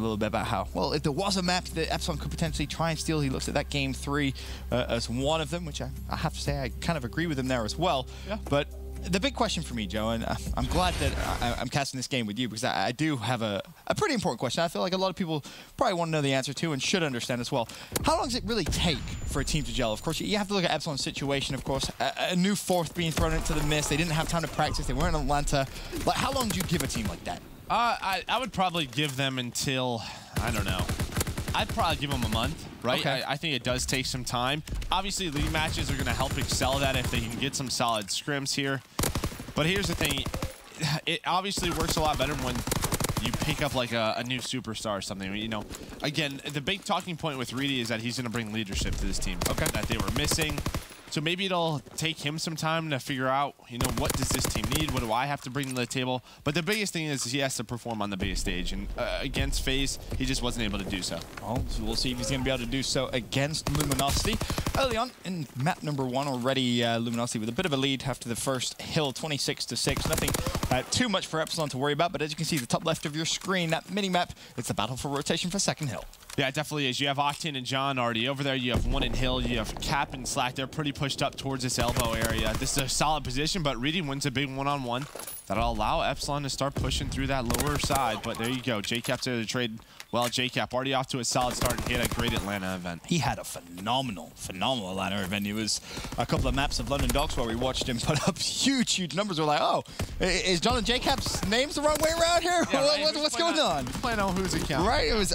little bit about how, well, if there was a map that Epsilon could potentially try and steal, he looks at that game 3 as one of them, which I have to say I kind of agree with him there as well. Yeah. But the big question for me, Joe, and I'm glad that I'm casting this game with you, because I do have a pretty important question I feel like a lot of people probably want to know the answer to and should understand as well. How long does it really take for a team to gel? Of course, you have to look at Epsilon's situation, of course. A new fourth being thrown into the mist. They didn't have time to practice. They weren't in Atlanta. Like, how long do you give a team like that? I would probably give them until, I don't know. I'd probably give them a month, right? Okay. I think it does take some time. Obviously, league matches are going to help excel that if they can get some solid scrims here. But here's the thing. It obviously works a lot better when you pick up like a new superstar or something. You know, again, the big talking point with Reedy is that he's going to bring leadership to this team. Okay. That they were missing. So maybe it'll take him some time to figure out, you know, what does this team need? What do I have to bring to the table? But the biggest thing is he has to perform on the biggest stage. And against FaZe, he just wasn't able to do so. Well, we'll see if he's going to be able to do so against Luminosity. Early on in map number 1 already, Luminosity with a bit of a lead after the first hill, 26-6. Nothing too much for Epsilon to worry about. But as you can see, the top left of your screen, that mini-map, it's the battle for rotation for second hill. Yeah, it definitely is. You have Octane and John already over there. You have one in Hill. You have Cap and Slack. They're pretty pushed up towards this elbow area. This is a solid position, but Reedy wins a big one-on-one. That'll allow Epsilon to start pushing through that lower side. But there you go. JCap's there to trade. Well, JCap already off to a solid start, and he had a great Atlanta event. He had a phenomenal Atlanta event. It was a couple of maps of London Docks where we watched him put up huge numbers. We're like, oh, is John and JCap's names the wrong way around here? Yeah, right. What's going on? Playing on who's account. Right, it was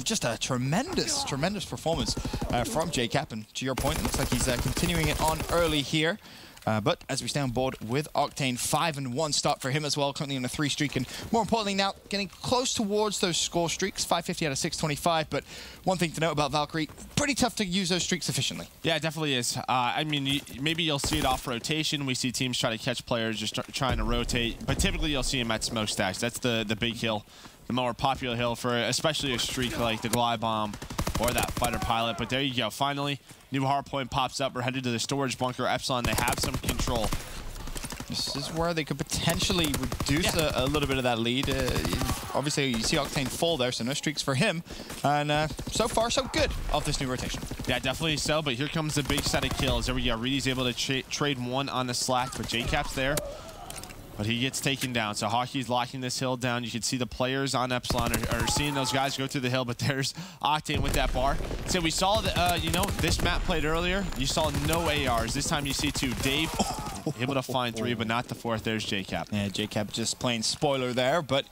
just a tremendous performance from JCap. And to your point, it looks like he's continuing it on early here. But as we stay on board with Octane, 5-1 start for him as well, currently on a 3 streak, and more importantly now, getting close towards those score streaks, 550 out of 625. But one thing to note about Valkyrie, pretty tough to use those streaks efficiently. Yeah, it definitely is. I mean, maybe you'll see it off rotation. We see teams try to catch players just trying to rotate, but typically you'll see him at smokestacks. That's the big hill, the more popular hill for especially a streak like the Glide Bomb or that fighter pilot. But there you go. Finally, new hardpoint pops up. We're headed to the storage bunker. Epsilon, they have some control. This is where they could potentially reduce a little bit of that lead. Obviously, you see Octane fall there, so no streaks for him. And so far, so good off this new rotation. Yeah, definitely so. But here comes the big set of kills. There we go. Reedy's able to trade one on the Slack, but JCap's there. But he gets taken down. So Hockey's locking this hill down. You can see the players on Epsilon are seeing those guys go through the hill, but there's Octane with that bar. So we saw, you know, this map played earlier. You saw no ARs. This time you see 2. Dave able to find 3, but not the 4th. There's JCap. Yeah, JCap just playing spoiler there, but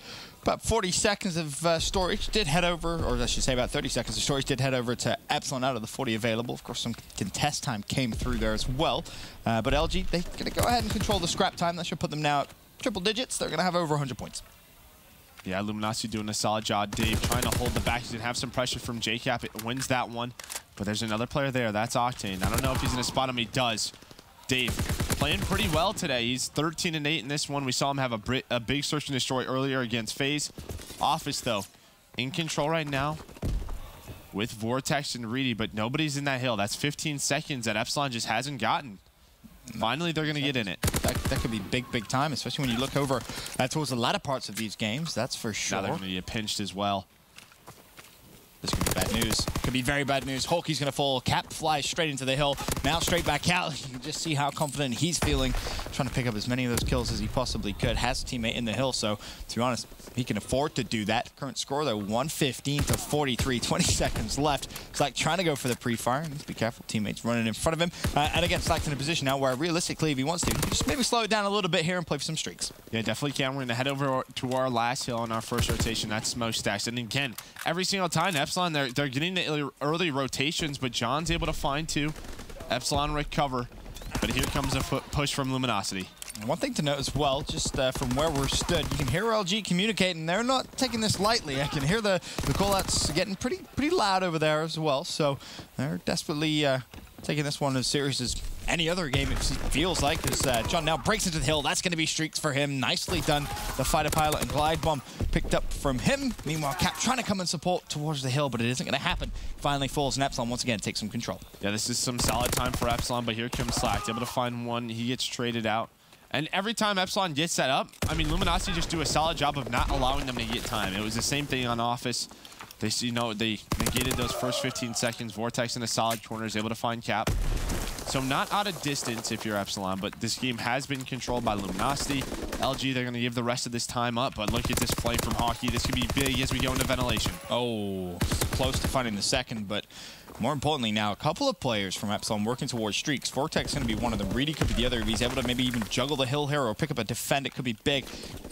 about 40 seconds of storage did head over, or I should say about 30 seconds of storage did head over to Epsilon out of the 40 available. Of course, some contest time came through there as well. But LG, they're going to go ahead and control the scrap time. That should put them now at triple digits. They're going to have over 100 points. Yeah, Luminosity doing a solid job. Dave trying to hold the back. He's going to have some pressure from JCap. It wins that one. But there's another player there. That's Octane. I don't know if he's going to spot him. He does. Dave playing pretty well today. He's 13-8 in this one. We saw him have a big search and destroy earlier against FaZe. Office, though, in control right now with Vortex and Reedy, but nobody's in that hill. That's 15 seconds that Epsilon just hasn't gotten. Finally, they're going to get in it. That could be big time, especially when you look over towards the latter parts of these games. That's for sure. Now they're going to get pinched as well. This could be bad news. Could be very bad news. Hawkey's going to fall. Cap flies straight into the hill. Now straight back out. You can just see how confident he's feeling. Trying to pick up as many of those kills as he possibly could. Has a teammate in the hill, so to be honest, he can afford to do that. Current score, though, 115-43. 20 seconds left. Slack trying to go for the pre-fire. Needs to be careful. Teammates running in front of him. And again, Slack's in a position now where realistically, if he wants to, just maybe slow it down a little bit here and play for some streaks. Yeah, definitely can. We're going to head over to our last hill on our first rotation. That's smokestacks. And again, every single time, Epsilon, they're getting the early rotations, but John's able to find 2. Epsilon recover. But here comes a push from Luminosity. One thing to note as well, just from where we're stood, you can hear LG communicating. They're not taking this lightly. I can hear the call-outs getting pretty loud over there as well. So they're desperately taking this one as serious as any other game, it feels like, as John now breaks into the hill. That's going to be streaks for him. Nicely done. The fighter pilot and glide bomb picked up from him. Meanwhile, Cap trying to come and support towards the hill, but it isn't going to happen. Finally falls, and Epsilon once again takes some control. Yeah, this is some solid time for Epsilon, but here comes Slack. Able to find one. He gets traded out. And every time Epsilon gets set up, I mean, Luminosity just do a solid job of not allowing them to get time. It was the same thing on Office. They, you know, they negated those first 15 seconds. Vortex in a solid corner is able to find Cap. So not out of distance if you're Epsilon, but this game has been controlled by Luminosity. LG, they're going to give the rest of this time up, but look at this play from Hockey. This could be big as we go into ventilation. Oh, close to finding the second, but more importantly now, a couple of players from Epsilon working towards streaks. Vortex is going to be one of them. Reedy could be the other. If he's able to maybe even juggle the hill here or pick up a defend, it could be big.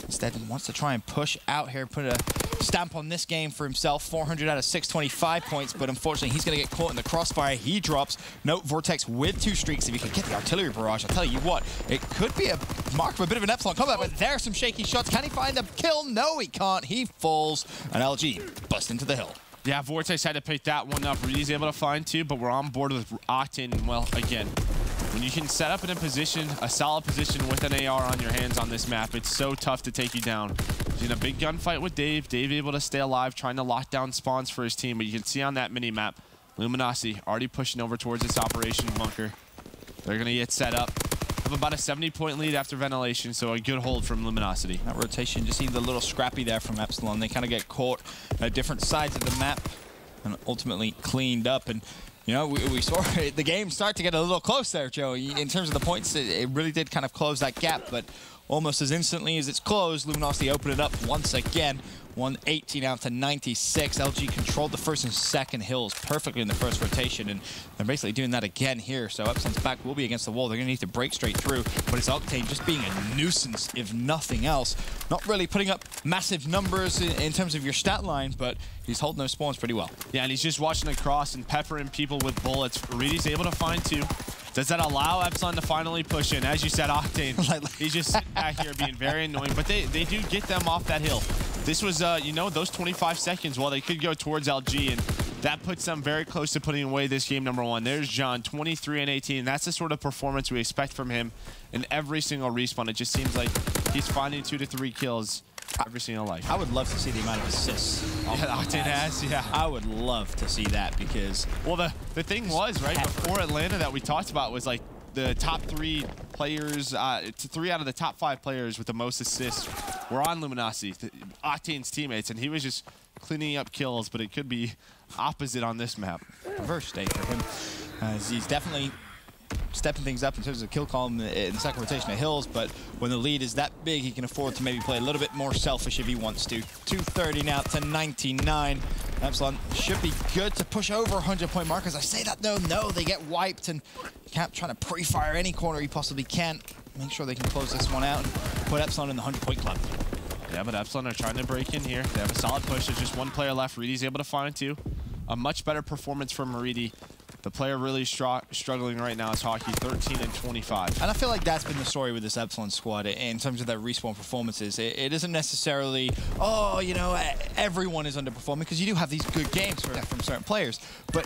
Instead, he wants to try and push out here, put a stamp on this game for himself. 400 out of 625 points, but unfortunately, he's going to get caught in the crossfire. He drops. Note Vortex with 2 streaks. If he could get the artillery barrage, I'll tell you what, it could be a mark for a bit of an Epsilon combat, but there's some shaky shots. Can he find the kill? No, he can't. He falls, and LG busts into the hill. Yeah, Vortex had to pick that one up. Reedy's able to find 2, but we're on board with Octane. Well, again, when you can set up in a position, a solid position with an AR on your hands on this map, it's so tough to take you down. He's in a big gunfight with Dave. Dave able to stay alive, trying to lock down spawns for his team, but you can see on that mini-map, Luminosity already pushing over towards this operation bunker. They're going to get set up. Have about a 70-point lead after ventilation, so a good hold from Luminosity. That rotation just seemed a little scrappy there from Epsilon. They kind of get caught at different sides of the map and ultimately cleaned up. And, you know, we saw the game start to get a little close there, Joe. In terms of the points, it really did kind of close that gap, but almost as instantly as it's closed, Luminosity opened it up once again. 118 out to 96. LG controlled the first and second hills perfectly in the first rotation, and they're basically doing that again here. So Epsilon's back will be against the wall. They're going to need to break straight through, but it's Octane just being a nuisance, if nothing else. Not really putting up massive numbers in terms of your stat line, but he's holding those spawns pretty well. Yeah, and he's just watching across and peppering people with bullets. Reedy's able to find 2. Does that allow Epsilon to finally push in? As you said, Octane, he's just sitting back here being very annoying, but they do get them off that hill. This was, you know, those 25 seconds, well, they could go towards LG, and that puts them very close to putting away this game number 1. There's John, 23 and 18. That's the sort of performance we expect from him in every single respawn. It just seems like he's finding 2 to 3 kills every single life. I would love to see the amount of assists. Yeah, Octane has, yeah. I would love to see that because... Well, the thing was, right, before Atlanta that we talked about was like the top 3 players, 3 out of the top 5 players with the most assists were on Luminosity, Octane's teammates, and he was just cleaning up kills, but it could be opposite on this map. Reverse day for him. He's definitely stepping things up in terms of kill column in the second rotation of hills, but when the lead is that big, he can afford to maybe play a little bit more selfish if he wants to. 230 now to 99. Epsilon should be good to push over 100-point mark. As I say that, though, no, they get wiped, and Cap trying to pre-fire any corner he possibly can. Make sure they can close this one out and put Epsilon in the 100-point club. Yeah, but Epsilon are trying to break in here. They have a solid push. There's just 1 player left. Reedy's able to find 2. A much better performance from Reedy. The player really struggling right now is Hockey, 13 and 25. And I feel like that's been the story with this Epsilon squad in terms of their respawn performances. It isn't necessarily, oh, you know, everyone is underperforming, because you do have these good games from certain players. But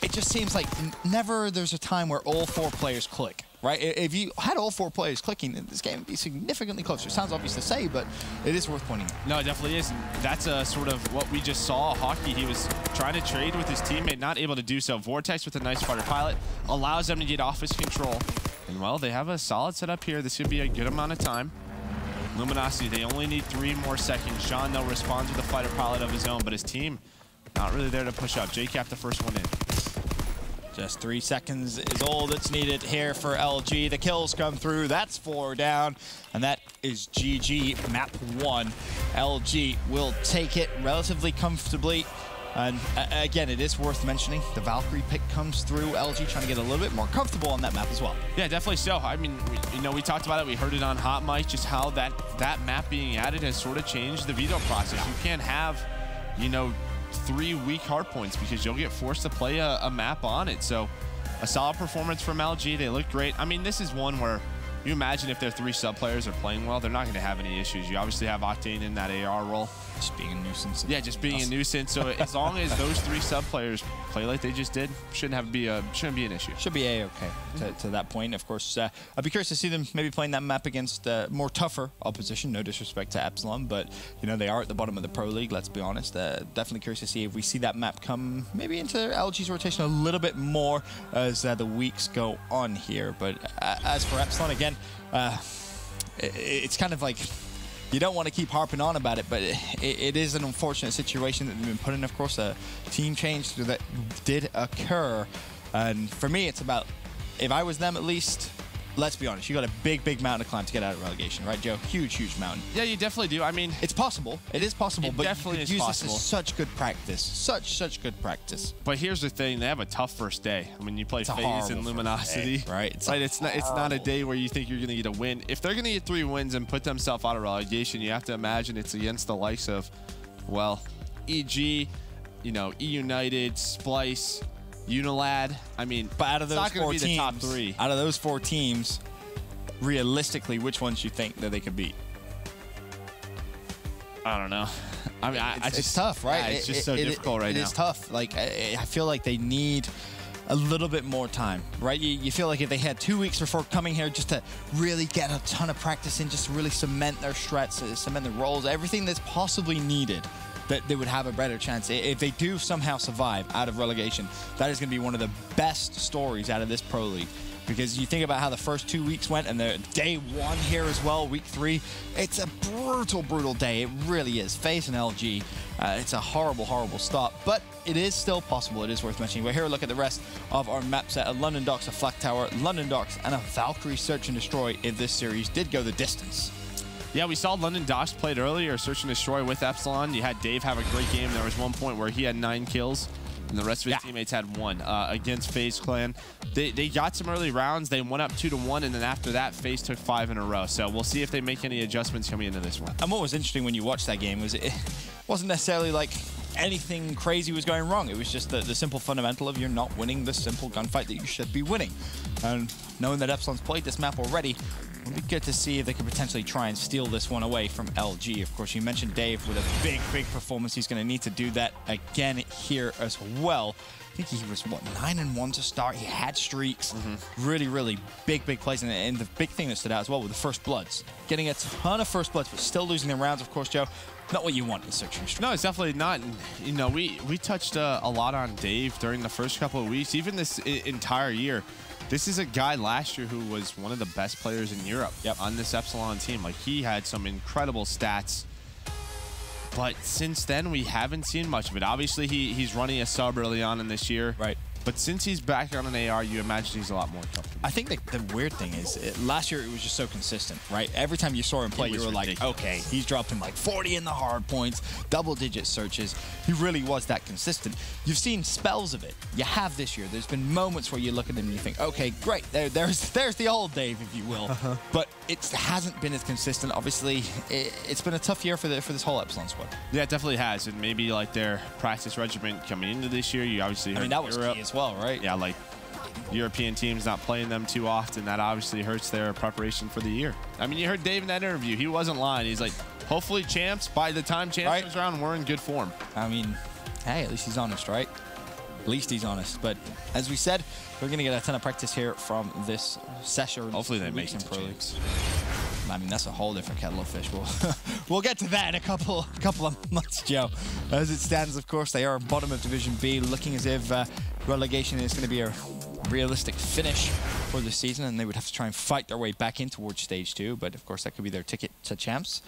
it just seems like never there's a time where all 4 players click. Right? If you had all 4 players clicking, this game would be significantly closer. It sounds obvious to say, but it is worth pointing out. No, it definitely is. That's sort of what we just saw. Hockey, he was trying to trade with his teammate, not able to do so. Vortex with a nice fighter pilot allows them to get off his control. And, well, they have a solid setup here. This should be a good amount of time. Luminosity, they only need 3 more seconds. John, though, responds with a fighter pilot of his own, but his team not really there to push up. JCap the first one in. Just 3 seconds is all that's needed here for LG. The kills come through. That's 4 down. And that is GG, map 1. LG will take it relatively comfortably. And again, it is worth mentioning, the Valkyrie pick comes through. LG trying to get a little bit more comfortable on that map as well. Yeah, definitely so. I mean, we talked about it. We heard it on Hot Mic, just how that map being added has sort of changed the veto process. You can't have, 3 weak hard points because you'll get forced to play a map on it. So a solid performance from LG. They look great. I mean, this is one where you imagine if their 3 sub players are playing well, they're not going to have any issues. You obviously have Octane in that AR role. Just being a nuisance. Yeah, just being a nuisance. So as long as those 3 sub players play like they just did, shouldn't be an issue. Should be A-okay to that point. Of course, I'd be curious to see them maybe playing that map against more tougher opposition. No disrespect to Epsilon, but they are at the bottom of the Pro League. Let's be honest. Definitely curious to see if we see that map come maybe into LG's rotation a little bit more as the weeks go on here. But as for Epsilon, again. it's kind of like you don't want to keep harping on about it, but it is an unfortunate situation that they've been put in. Of course, a team change that did occur. And for me, it's about, if I was them at least, let's be honest, you got a big mountain to climb to get out of relegation, right, Joe? Huge mountain. Yeah, you definitely do. I mean, it's possible. It is possible, but definitely you could use this as such good practice. Such good practice. But here's the thing: they have a tough first day. I mean, you play FaZe and Luminosity, day, right? It's not a day where you think you're going to get a win. If they're going to get 3 wins and put themselves out of relegation, you have to imagine it's against the likes of, well, EG, you know, E United, Splice, Unilad. I mean, but out of those it's not 4 be teams, the top 3. Out of those 4 teams, realistically, which ones you think that they could beat? I don't know. I mean, it's tough, right? Yeah, it's just so difficult right now. It is tough. Like, I feel like they need a little bit more time, right? You feel like if they had 2 weeks before coming here just to really get a ton of practice in, just to really cement their strats, cement their roles, everything that's possibly needed, that they would have a better chance. If they do somehow survive out of relegation, that is going to be one of the best stories out of this Pro League. Because you think about how the first 2 weeks went, and the day 1 here as well, week 3, it's a brutal day. It really is. FaZe and LG, it's a horrible start, but it is still possible. It is worth mentioning. We're here to look at the rest of our map set: a London Docks, a Flak Tower, London Docks, and a Valkyrie Search and Destroy if this series did go the distance. Yeah, we saw London Docks played earlier, Search and Destroy with Epsilon. You had Dave have a great game. There was one point where he had 9 kills. And the rest of his teammates had 1 against FaZe Clan. They got some early rounds. They went up 2-1, and then after that, FaZe took 5 in a row. So we'll see if they make any adjustments coming into this one. And what was interesting when you watched that game was it wasn't necessarily like anything crazy was going wrong. It was just the simple fundamental of you're not winning the simple gunfight that you should be winning. And knowing that Epsilon's played this map already, it'll be good to see if they can potentially try and steal this one away from LG. Of course, you mentioned Dave with a big performance. He's going to need to do that again here as well. I think he was, what, 9-1 to start. He had streaks. Really big plays. And the big thing that stood out as well were the first bloods. Getting a ton of first bloods, but still losing the rounds, of course, Joe. Not what you want in Search and Destroy. No, it's definitely not. And, you know, we touched a lot on Dave during the first couple of weeks, even this entire year. This is a guy last year who was one of the best players in Europe on this Epsilon team. Like, he had some incredible stats. But since then, we haven't seen much of it. Obviously, he's running a sub early on in this year. Right. But since he's back on an AR, you imagine he's a lot more comfortable. I think the weird thing is, last year it was just so consistent, right? Every time you saw him play, you were like, okay, he's dropping like 40 in the hard points, double-digit searches. He really was that consistent. You've seen spells of it. You have this year. There's been moments where you look at him and you think, okay, great, there's the old Dave, if you will. But it hasn't been as consistent. Obviously, it's been a tough year for this whole Epsilon squad. Yeah, it definitely has. And maybe like their practice regimen coming into this year, you obviously heard that was key as well, right? Yeah, like European teams not playing them too often, that obviously hurts their preparation for the year. I mean, you heard Dave in that interview. He wasn't lying. He's like, hopefully champs, by the time champs comes around, we're in good form. I mean, hey, at least he's honest, right? At least he's honest. But as we said, we're going to get a ton of practice here from this session. Hopefully they make it to champs. I mean, that's a whole different kettle of fish. We'll get to that in a couple of months, Joe. As it stands, of course, they are bottom of Division B, looking as if relegation is going to be a realistic finish for the season, and they would have to try and fight their way back in towards Stage 2, but of course that could be their ticket to champs.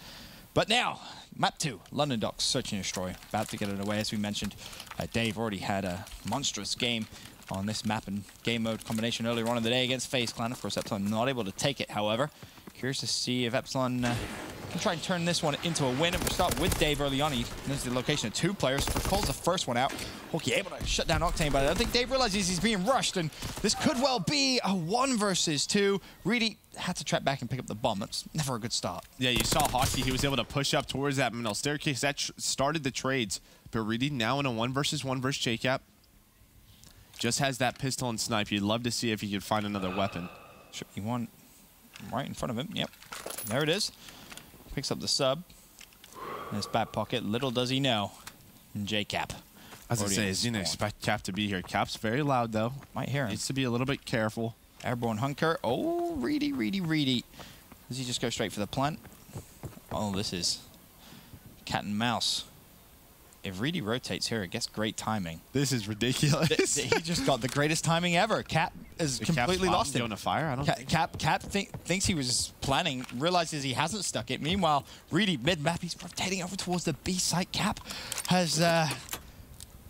But now, Map 2, London Docks, Search and Destroy, about to get it away. As we mentioned, Dave already had a monstrous game on this map and game mode combination earlier on in the day against FaZe Clan. Of course, Epsilon not able to take it, however. Curious to see if Epsilon can try and turn this one into a win. And we'll start with Dave early on. He knows the location of 2 players. Calls the first one out. Hawkey able to shut down Octane, but I don't think Dave realizes he's being rushed, and this could well be a 1 versus 2. Reedy had to trap back and pick up the bomb. That's never a good start. Yeah, you saw Hawkey. He was able to push up towards that middle staircase. That started the trades. But Reedy now in a 1 versus 1 versus JCap. Just has that pistol and snipe. You'd love to see if he could find another weapon. Should be one right in front of him. Yep. There it is. Picks up the sub in his back pocket. Little does he know. JCap. As I say, he's going to expect Cap to be here. Cap's very loud, though. Might hear him. Needs to be a little bit careful. Airborne Hunker. Oh, Reedy. Does he just go straight for the plant? Oh, this is cat and mouse. if Reedy rotates here, it gets great timing. This is ridiculous. He just got the greatest timing ever. Cap is completely lost it. Going to fire? I don't think. Cap thinks he was planning, realizes he hasn't stuck it. Meanwhile, Reedy mid-map, he's rotating over towards the B site. Cap has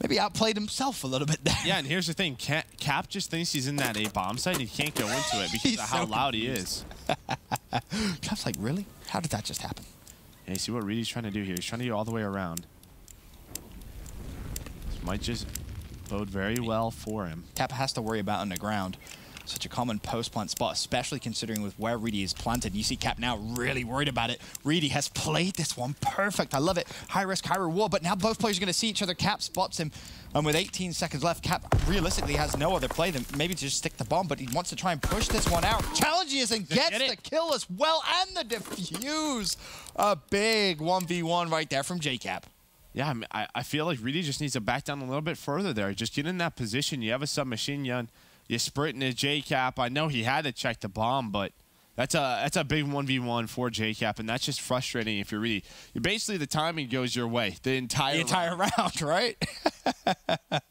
maybe outplayed himself a little bit there. Yeah, and here's the thing. Cap just thinks he's in that A bomb site, and he can't go into it because of how loud he is. Cap's like, really? How did that just happen? Yeah, you see what Reedy's trying to do here? He's trying to go all the way around. This might just bode very well for him. Cap has to worry about on the ground. Such a common post-plant spot, especially considering with where Reedy is planted. You see Cap now really worried about it. Reedy has played this one perfect. I love it. High risk, high reward, but now both players are going to see each other. Cap spots him, and with 18 seconds left, Cap realistically has no other play than maybe to just stick the bomb, but he wants to try and push this one out. Challenges and gets the kill as well, and the defuse. A big 1v1 right there from JCap. Yeah, I feel like Reedy just needs to back down a little bit further there. Just get in that position. You have a submachine gun. You're sprinting to JCap. I know he had to check the bomb, but that's a big 1v1 for JCap, and that's just frustrating if you're Reedy. Basically, the timing goes your way the entire round, right?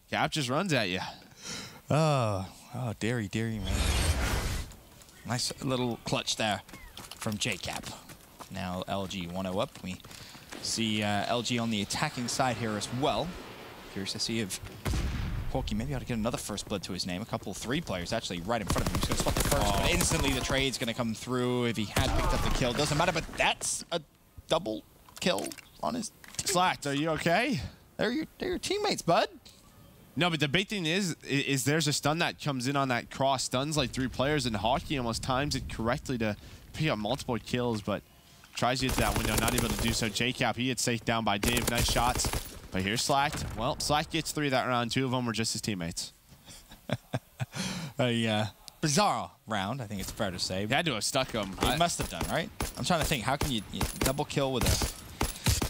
Cap just runs at you. Oh, dearie, man. Nice little clutch there from JCap. Now LG 1-0 up. We see LG on the attacking side here as well. Curious to see if Porky maybe ought to get another first blood to his name. A couple, 3 players actually right in front of him. He's going to spot the first, but instantly the trade's going to come through. If he had picked up the kill, doesn't matter, but that's a double kill on his team. Slacked, are you okay? They're your teammates, bud. No, but the big thing is there's a stun that comes in on that cross. Stuns like 3 players, and Hockey almost times it correctly to pick up multiple kills, but tries to get to that window, not able to do so. JCap, he gets safe down by Dave. Nice shots. But here's Slacked. Well, Slack gets 3 that round. 2 of them were just his teammates. A bizarre round, I think it's fair to say. He had to have stuck him. He must have done, right? I'm trying to think, how can you double kill with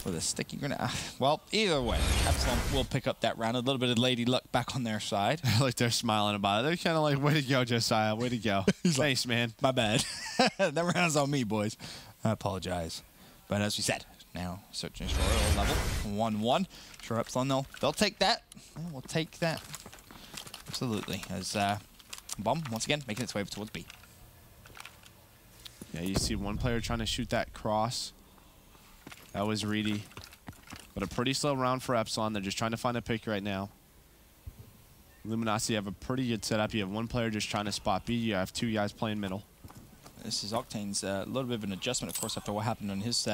a sticky grenade? Well, either way, Epsilon will pick up that round. A little bit of lady luck back on their side. Like they're smiling about it. They're kind of like, way to go, Josiah. Way to go. Thanks, man. My bad. That round's on me, boys. I apologize. But as we said, now searching for a level 1-1. Sure, Epsilon, they'll take that. Yeah, we'll take that. Absolutely. As Bomb, once again, making its way towards B. Yeah, you see one player trying to shoot that cross. That was Reedy. But a pretty slow round for Epsilon. They're just trying to find a pick right now. Luminosity have a pretty good setup. You have one player just trying to spot B. You have 2 guys playing middle. This is Octane's a little bit of an adjustment, of course, after what happened on his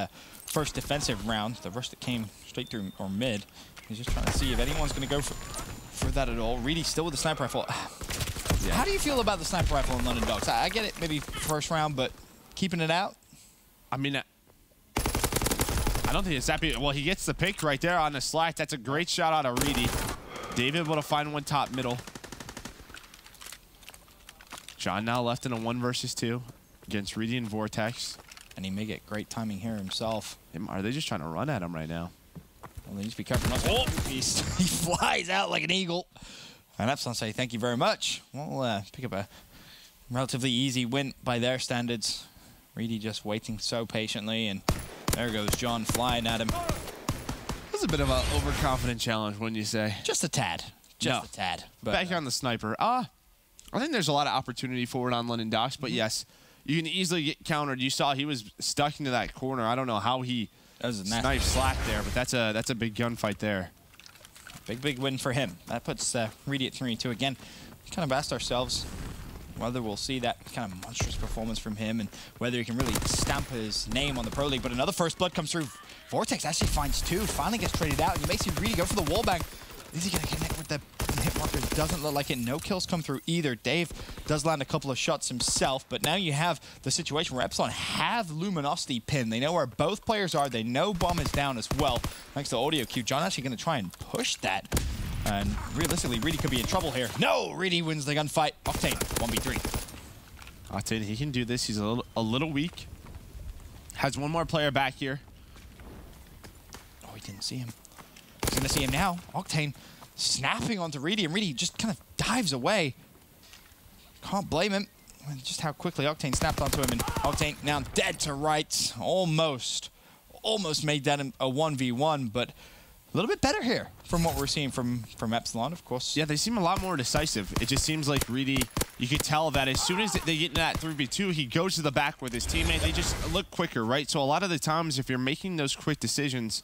first defensive round. The rush that came straight through or mid. He's just trying to see if anyone's going to go for that at all. Reedy still with the sniper rifle. Yeah. How do you feel about the sniper rifle in London Docks? I get it, maybe first round, but keeping it out? I mean, I don't think it's that big. Well, he gets the pick right there on the Slack. That's a great shot out of Reedy. David able to find one top middle. John now left in a 1 versus 2 against Reedy and Vortex. And he may get great timing here himself. Are they just trying to run at him right now? Well, they need to be careful. Oh, he flies out like an eagle. And Epsilon say thank you very much. We'll pick up a relatively easy win by their standards. Reedy just waiting so patiently, and there goes John flying at him. That's a bit of an overconfident challenge, wouldn't you say? Just a tad. Just a tad. But, back on the sniper. I think there's a lot of opportunity forward on London Docks, but yes, you can easily get countered. You saw he was stuck into that corner. I don't know how he sniped Slack there, but that's a big gunfight there. Big win for him. That puts Reedy at 3-2 again. We kind of asked ourselves whether we'll see that kind of monstrous performance from him and whether he can really stamp his name on the Pro League. But another first blood comes through. Vortex actually finds 2, finally gets traded out, and you may see Reedy go for the wallbang. Is he going to connect with the hit markers? Doesn't look like it. No kills come through either. Dave does land a couple of shots himself, but now you have the situation where Epsilon have Luminosity pinned. They know where both players are. They know Bomb is down as well. Thanks to audio cue, John actually going to try and push that. And realistically, Reedy could be in trouble here. No! Reedy wins the gunfight. Octane, 1v3. Octane, he can do this. He's a little weak. Has one more player back here. Oh, he didn't see him. He's going to see him now. Octane snapping onto Reedy, and Reedy just kind of dives away. Can't blame him. Just how quickly Octane snapped onto him, and Octane now dead to rights. Almost made that a 1v1, but a little bit better here from what we're seeing from Epsilon, of course. Yeah, they seem a lot more decisive. It just seems like Reedy, you could tell that as soon as they get in that 3v2, he goes to the back with his teammate. They just look quicker, right? So a lot of the times, if you're making those quick decisions,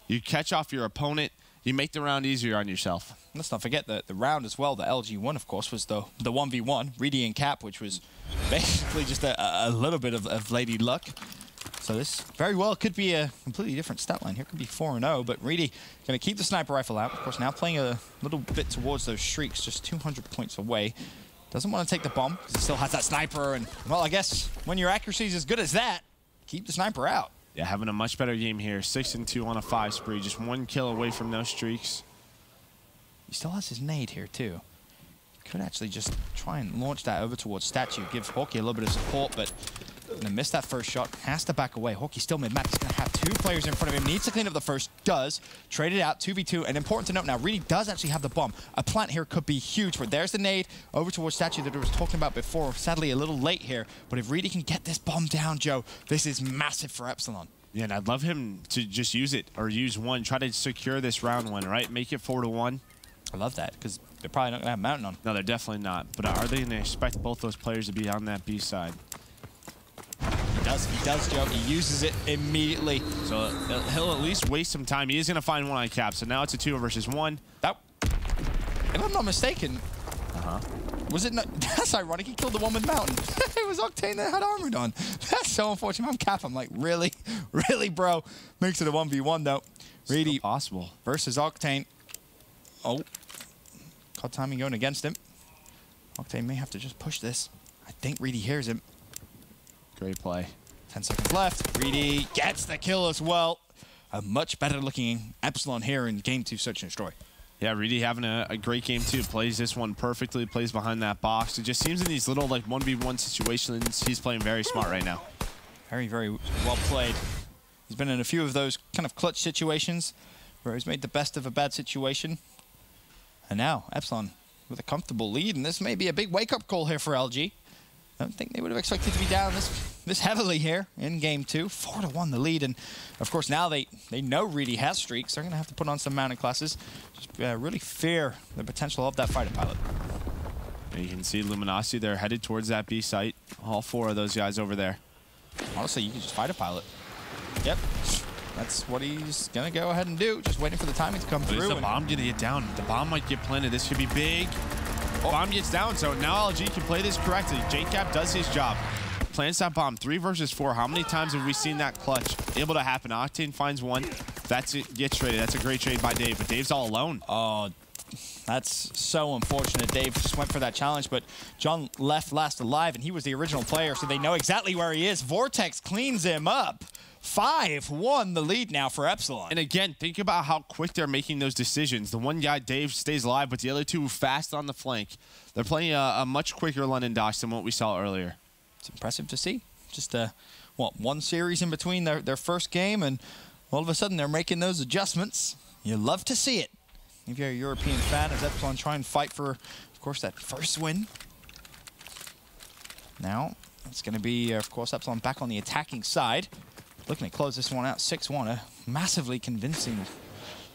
you catch off your opponent, you make the round easier on yourself. Let's not forget the round as well. The LG one, of course, was the 1v1, Reedy and Cap, which was basically just a little bit of lady luck. So this very well could be a completely different stat line. Here could be 4-0, but Reedy going to keep the sniper rifle out. Of course, now playing a little bit towards those streaks, just 200 points away. Doesn't want to take the bomb because he still has that sniper. And, well, I guess when your accuracy is as good as that, keep the sniper out. Yeah, having a much better game here. 6-2 on a 5 spree. Just 1 kill away from those streaks. He still has his nade here, too. Could actually just try and launch that over towards Statue. Give Hawkeye a little bit of support, but gonna miss that first shot. Has to back away. Hawkeye still mid-map. He's gonna have 2 players in front of him. Needs to clean up the first. Does. Trade it out. 2v2. And important to note now, Reedy does actually have the bomb. A plant here could be huge. But there's the nade over towards Statue that I was talking about before. Sadly, a little late here. But if Reedy can get this bomb down, Joe, this is massive for Epsilon. Yeah, and I'd love him to just use it or use one. Try to secure this round 1, right? Make it 4-1. I love that because they're probably not going to have Mountain on. No, they're definitely not. But are they going to expect both those players to be on that B side? He does, Joe. He uses it immediately. So he'll at least waste some time. He is going to find one on Cap. So now it's a 2 versus 1. That, if I'm not mistaken, was it not? That's ironic. He killed the one with Mountain. It was Octane that had armored on. That's so unfortunate. I'm Cap. I'm like, really? Really, bro? Makes it a 1v1, though. Reedy possible versus Octane. Oh. Caught timing going against him. Octane may have to just push this. I think Reedy hears him. Great play. 10 seconds left. Reedy gets the kill as well. A much better looking Epsilon here in game 2 Search and Destroy. Yeah, Reedy having a great game too. Plays this one perfectly. Plays behind that box. It just seems in these little like 1v1 situations, he's playing very smart right now. Very, very well played. He's been in a few of those kind of clutch situations where he's made the best of a bad situation. And now Epsilon with a comfortable lead, and this may be a big wake-up call here for LG. I don't think they would have expected to be down this heavily here in game 2. 4-1 the lead, and of course now they know Reedy has streaks. They're going to have to put on some mounted classes. Just really fear the potential of that fighter pilot. And you can see Luminosity. They're headed towards that B site. All 4 of those guys over there. Honestly, you can just fighter pilot. Yep. That's what he's going to go ahead and do. Just waiting for the timing to come through. Is the bomb going to get down? The bomb might get planted. This could be big. Bomb gets down, so now LG can play this correctly. JCap does his job. Plants that bomb. 3 versus 4. How many times have we seen that clutch able to happen? Octane finds one. That's it. Gets traded. That's a great trade by Dave, but Dave's all alone. Oh, that's so unfortunate. Dave just went for that challenge, but John left last alive, and he was the original player, so they know exactly where he is. Vortex cleans him up. 5-1 the lead now for Epsilon. And again, think about how quick they're making those decisions. The one guy, Dave, stays alive, but the other 2 fast on the flank. They're playing a much quicker London Docks than what we saw earlier. It's impressive to see. Just, what, 1 series in between their first game, and all of a sudden they're making those adjustments. You love to see it. If you're a European fan, as Epsilon try and fight for, of course, that first win. Now, it's going to be, of course, Epsilon back on the attacking side. Looking to close this one out 6-1. A massively convincing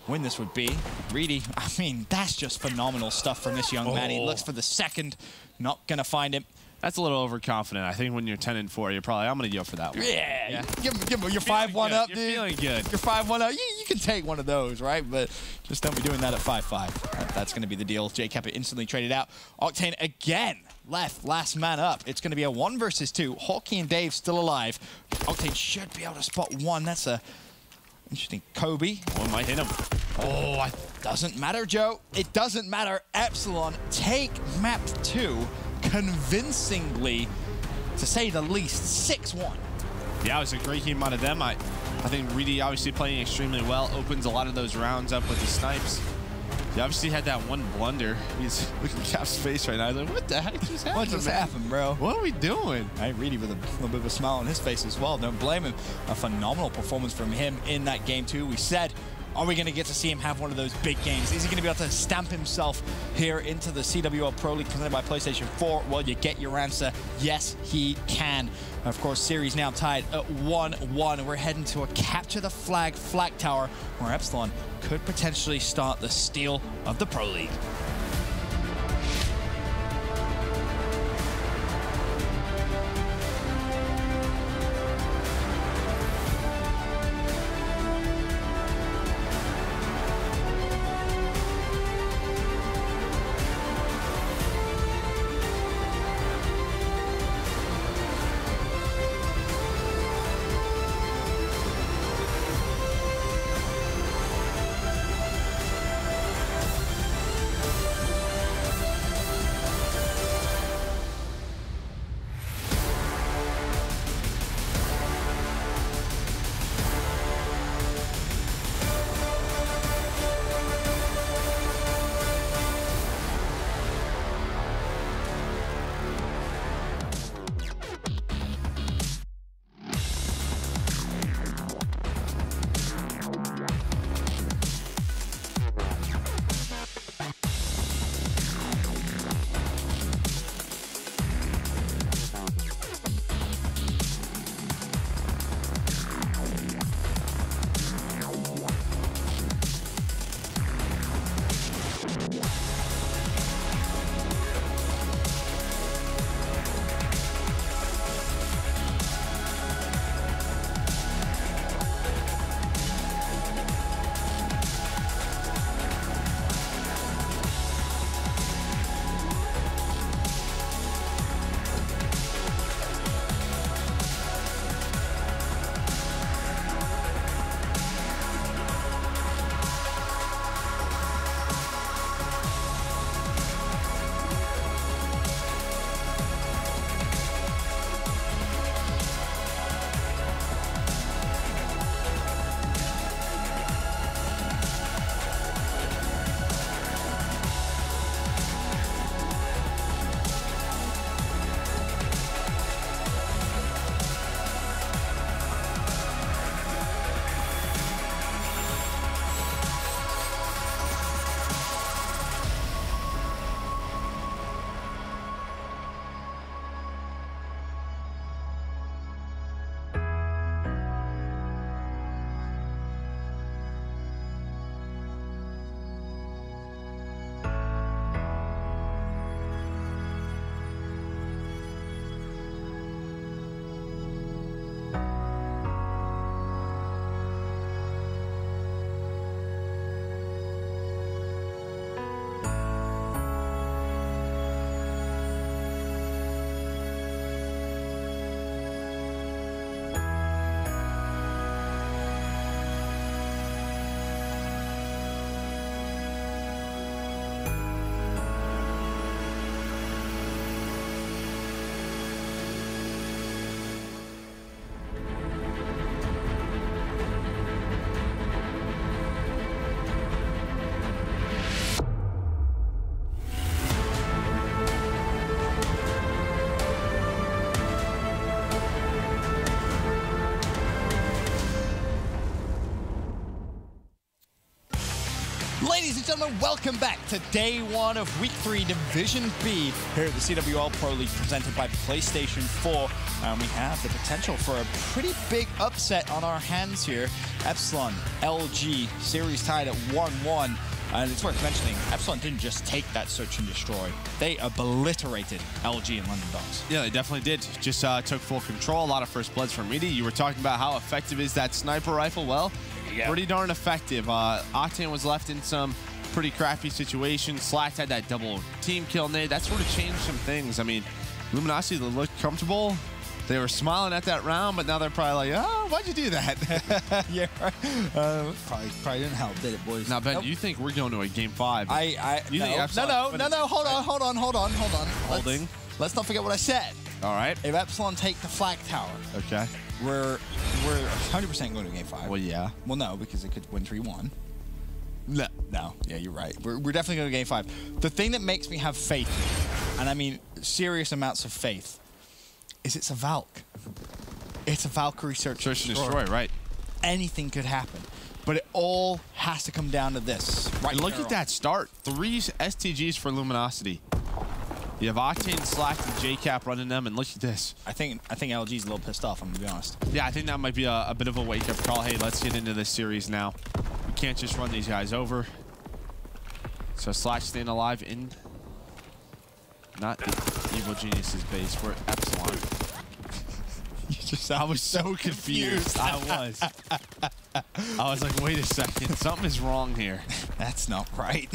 win this would be. Reedy, I mean, that's just phenomenal stuff from this young man. He looks for the second, not going to find him. That's a little overconfident. I think when you're 10-4, you're probably, I'm going to go for that one. Yeah. Give him your 5-1 up, dude. You're feeling good. You're 5-1 up. You can take one of those, right? But just don't be doing that at 5-5. That's going to be the deal. JCap instantly traded out. Octane again. Last man up. It's going to be a 1 versus 2. Hawkeye and Dave still alive. Octane should be able to spot 1. That's a interesting Kobe. One might hit him. Oh, doesn't matter, Joe. It doesn't matter. Epsilon take map 2 convincingly, to say the least. 6-1. Yeah, it was a great game out of them. I think Reedy obviously playing extremely well. Opens a lot of those rounds up with the snipes. He obviously had that one blunder. He's looking at Cap's face right now. He's like, what the heck just happened? What just happened, bro? What are we doing? I Reedy with a little bit of a smile on his face as well. Don't blame him. A phenomenal performance from him in that game, too. We said Are we going to get to see him have one of those big games? Is he going to be able to stamp himself here into the CWL Pro League presented by PlayStation 4? Well, you get your answer. Yes, he can. Of course, series now tied at 1-1. We're heading to a capture the flag Flak Tower where Epsilon could potentially start the steal of the Pro League. Ladies and gentlemen, welcome back to day one of week 3 Division B here at the CWL Pro League presented by PlayStation 4. And we have the potential for a pretty big upset on our hands here. Epsilon, LG, series tied at 1-1. And it's worth mentioning, Epsilon didn't just take that search and destroy. They obliterated LG in London Docks. Yeah, they definitely did. Just took full control. A lot of first bloods from Meaty. You were talking about how effective is that sniper rifle. Well, pretty darn effective. Octane was left in some pretty crappy situations. Slacked had that double team kill nade. That sort of changed some things. I mean, Luminosity looked comfortable. They were smiling at that round, but now they're probably like, oh, why'd you do that? Yeah, right. Probably didn't help, did it, boys? Now, Ben, you think we're going to a game 5? No, hold on. Let's not forget what I said. All right. If Epsilon take the Flak Tower, okay, we're 100% going to game 5. Well, yeah. Well, no, because it could win 3-1. No. Yeah, you're right. We're definitely going to game 5. The thing that makes me have faith, and I mean serious amounts of faith, is it's a Valk. It's a Valkyrie search and destroy, right? Anything could happen. But it all has to come down to this. Right. And look at that start. 3 STGs for Luminosity. You have Octane, Slack, and JCap running them, and look at this. I think LG's a little pissed off, I'm gonna be honest. Yeah, I think that might be a bit of a wake-up call. Hey, let's get into this series now. We can't just run these guys over. So Slack staying alive in not the Evil Genius's base. We're at Epsilon. I was so confused. I was like, wait a second. Something is wrong here. That's not right.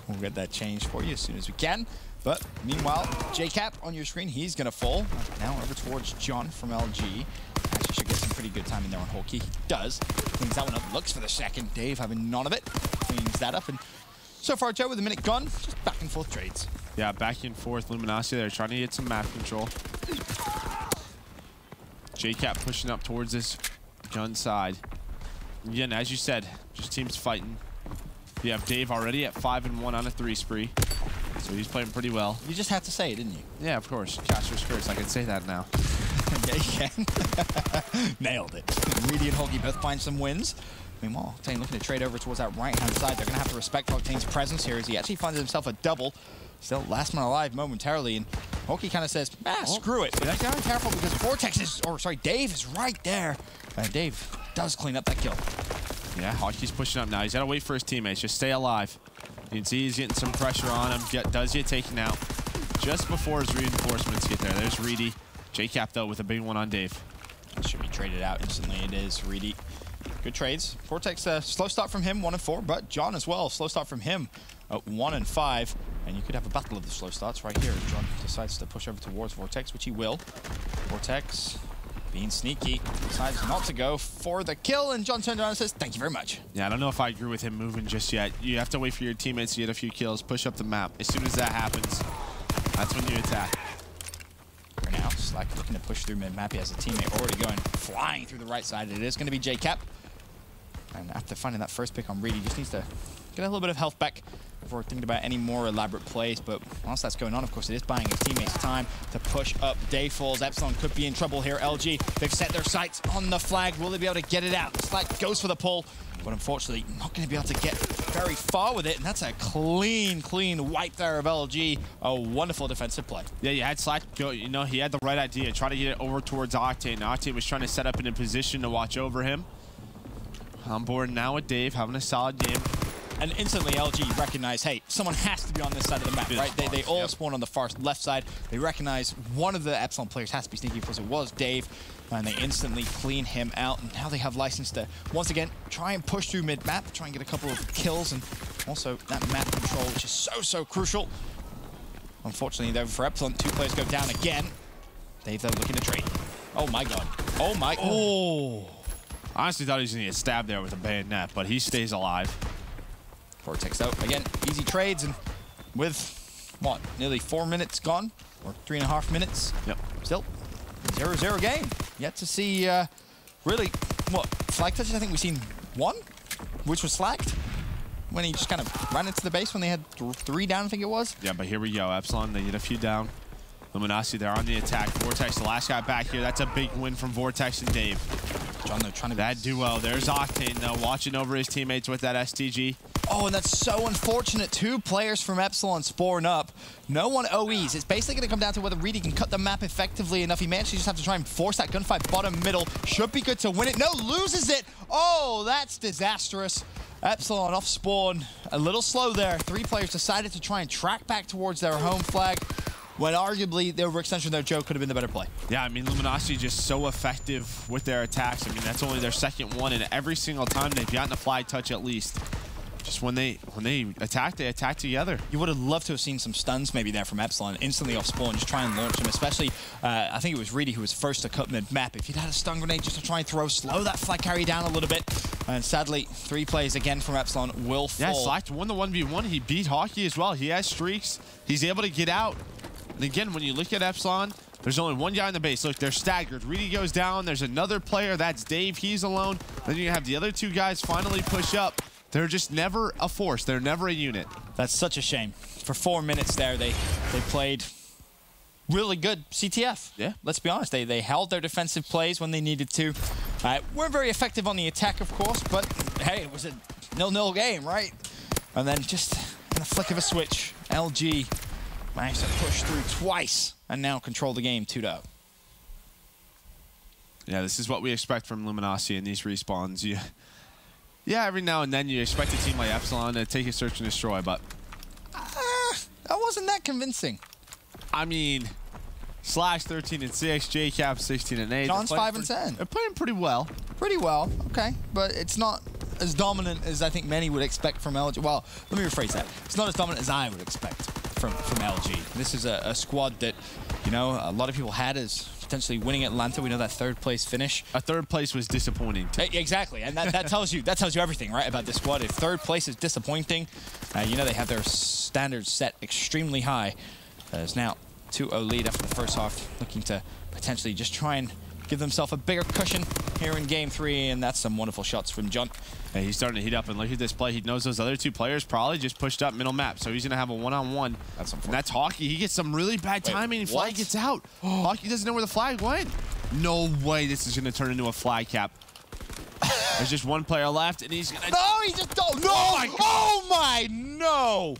We'll get that changed for you as soon as we can. But meanwhile, JCap on your screen, he's going to fall. Now over towards John from LG. Actually should get some pretty good time in there on Hawkey. He does. Cleans that one up, looks for the second. Dave having none of it. Cleans that up. And so far, Joe, with a minute gone, just back and forth trades. Yeah, back and forth. Luminosity, they're trying to get some map control. JCap pushing up towards this gun side. Again, as you said, just teams fighting. You have Dave already at 5-1 on a 3 spree. So he's playing pretty well. You just had to say it, didn't you? Yeah, of course. Caster's curse. I can say that now. Yeah, you can. Nailed it. Reedy and Hoggy both find some wins. Meanwhile, Octane looking to trade over towards that right-hand side. They're going to have to respect Octane's presence here as he actually finds himself a double. Still last man alive momentarily, and Hawkey kind of says, screw it. But be careful because Dave is right there. And Dave does clean up that kill. Yeah, Hawkey's pushing up now. He's got to wait for his teammates. Just stay alive. You can see he's getting some pressure on him. Does get taken out just before his reinforcements get there. There's Reedy. JCap, though, with a big one on Dave. Should be traded out instantly. It is Reedy. Good trades. Vortex, slow start from him, 1-4, but John as well. Slow start from him at 1-5. And you could have a battle of the slow starts right here. John decides to push over towards Vortex, which he will. Vortex, being sneaky, decides not to go for the kill, and John turns around and says, thank you very much. Yeah, I don't know if I agree with him moving just yet. You have to wait for your teammates to get a few kills, push up the map. As soon as that happens, that's when you attack. For now, Slack looking to push through mid-map. He has a teammate already going flying through the right side. It is going to be JCap. And after finding that first pick on Reedy, he just needs to get a little bit of health back before thinking about any more elaborate plays. But whilst that's going on, of course, it is buying his teammates time to push up. Dave falls. Epsilon could be in trouble here. LG, they've set their sights on the flag. Will they be able to get it out? Slack goes for the pull, but unfortunately, not going to be able to get very far with it. And that's a clean wipe there of LG. A wonderful defensive play. Yeah, you had Slack go, you know, he had the right idea. Try to get it over towards Octane. Octane was trying to set up in a position to watch over him. On board now with Dave, having a solid game. And instantly, LG recognize, hey, someone has to be on this side of the map, right? They all spawn on the far left side. They recognize one of the Epsilon players has to be sneaky because it was Dave, and they instantly clean him out. And now they have license to, once again, try and push through mid-map, try and get a couple of kills, and also that map control, which is so crucial. Unfortunately, though, for Epsilon, 2 players go down again. Dave, though, looking to trade. Oh, my God. Oh, my God. Oh. I honestly thought he was going to get stabbed there with a bayonet, but he stays alive. Vortex out. Again, easy trades, and with, what, nearly 4 minutes gone? Or 3.5 minutes? Yep. Still, 0-0 game. Yet to see, really, what, flag touches? I think we've seen 1, which was slacked. When he just kind of ran into the base when they had 3 down, I think it was. Yeah, but here we go. Epsilon, they get a few down. Luminosity, they're on the attack. Vortex, the last guy back here. That's a big win from Vortex and Dave. John, they're trying to... That duo. There's Octane, though, watching over his teammates with that STG. Oh, and that's so unfortunate. 2 players from Epsilon spawn up. No one OEs. It's basically going to come down to whether Reedy can cut the map effectively enough. He may actually just have to try and force that gunfight bottom middle. Should be good to win it. No, loses it. Oh, that's disastrous. Epsilon off spawn. A little slow there. 3 players decided to try and track back towards their home flag, when arguably the overextension of their Joe could have been the better play. Yeah, I mean, Luminosity just so effective with their attacks. I mean, that's only their second one, and every single time they've gotten a flag touch at least. Just when they attack together. You would have loved to have seen some stuns maybe there from Epsilon, instantly off spawn, just try and launch them, especially, I think it was Reedy who was first to cut mid-map. If he'd had a stun grenade just to try and slow that flag carry down a little bit. And sadly, 3 players again from Epsilon will fall. Yeah, Slack won the 1v1. He beat Hawkey as well. He has streaks. He's able to get out. And again, when you look at Epsilon, there's only 1 guy in the base. Look, they're staggered. Reedy goes down. There's another player. That's Dave. He's alone. Then you have the other 2 guys finally push up. They're just never a force. They're never a unit. That's such a shame. For 4 minutes there, they played really good CTF. Yeah. Let's be honest. They held their defensive plays when they needed to. Weren't very effective on the attack, of course, but hey, it was a 0-0 game, right? And then just in a flick of a switch, LG managed to push through twice and now control the game 2-0. Yeah, this is what we expect from Luminosity in these respawns. Yeah, every now and then you expect a team like Epsilon to take a search and destroy, but that wasn't that convincing. I mean, Slash 13-6, JCap 16-8. John's 5-10. They're playing pretty well. Pretty well, okay, but it's not as dominant as I think many would expect from LG. Well, let me rephrase that. It's not as dominant as I would expect from LG. This is a squad that, you know, a lot of people had as potentially winning Atlanta. We know that third place finish. A third place was disappointing. Exactly, and that tells you everything, right, about this squad. If third place is disappointing, you know they have their standards set extremely high. There's now 2-0 lead after the first half, looking to potentially just try and give themselves a bigger cushion here in game 3, and that's some wonderful shots from John. Yeah, he's starting to heat up, and look at this play. He knows those other 2 players probably just pushed up middle map, so he's going to have a one-on-one. That's Hockey. He gets some really bad timing, and Flag gets out. Hockey doesn't know where the flag went. No way this is going to turn into a flag cap. There's just one player left, and he's going to... No, he just don't. No! Oh, my, no!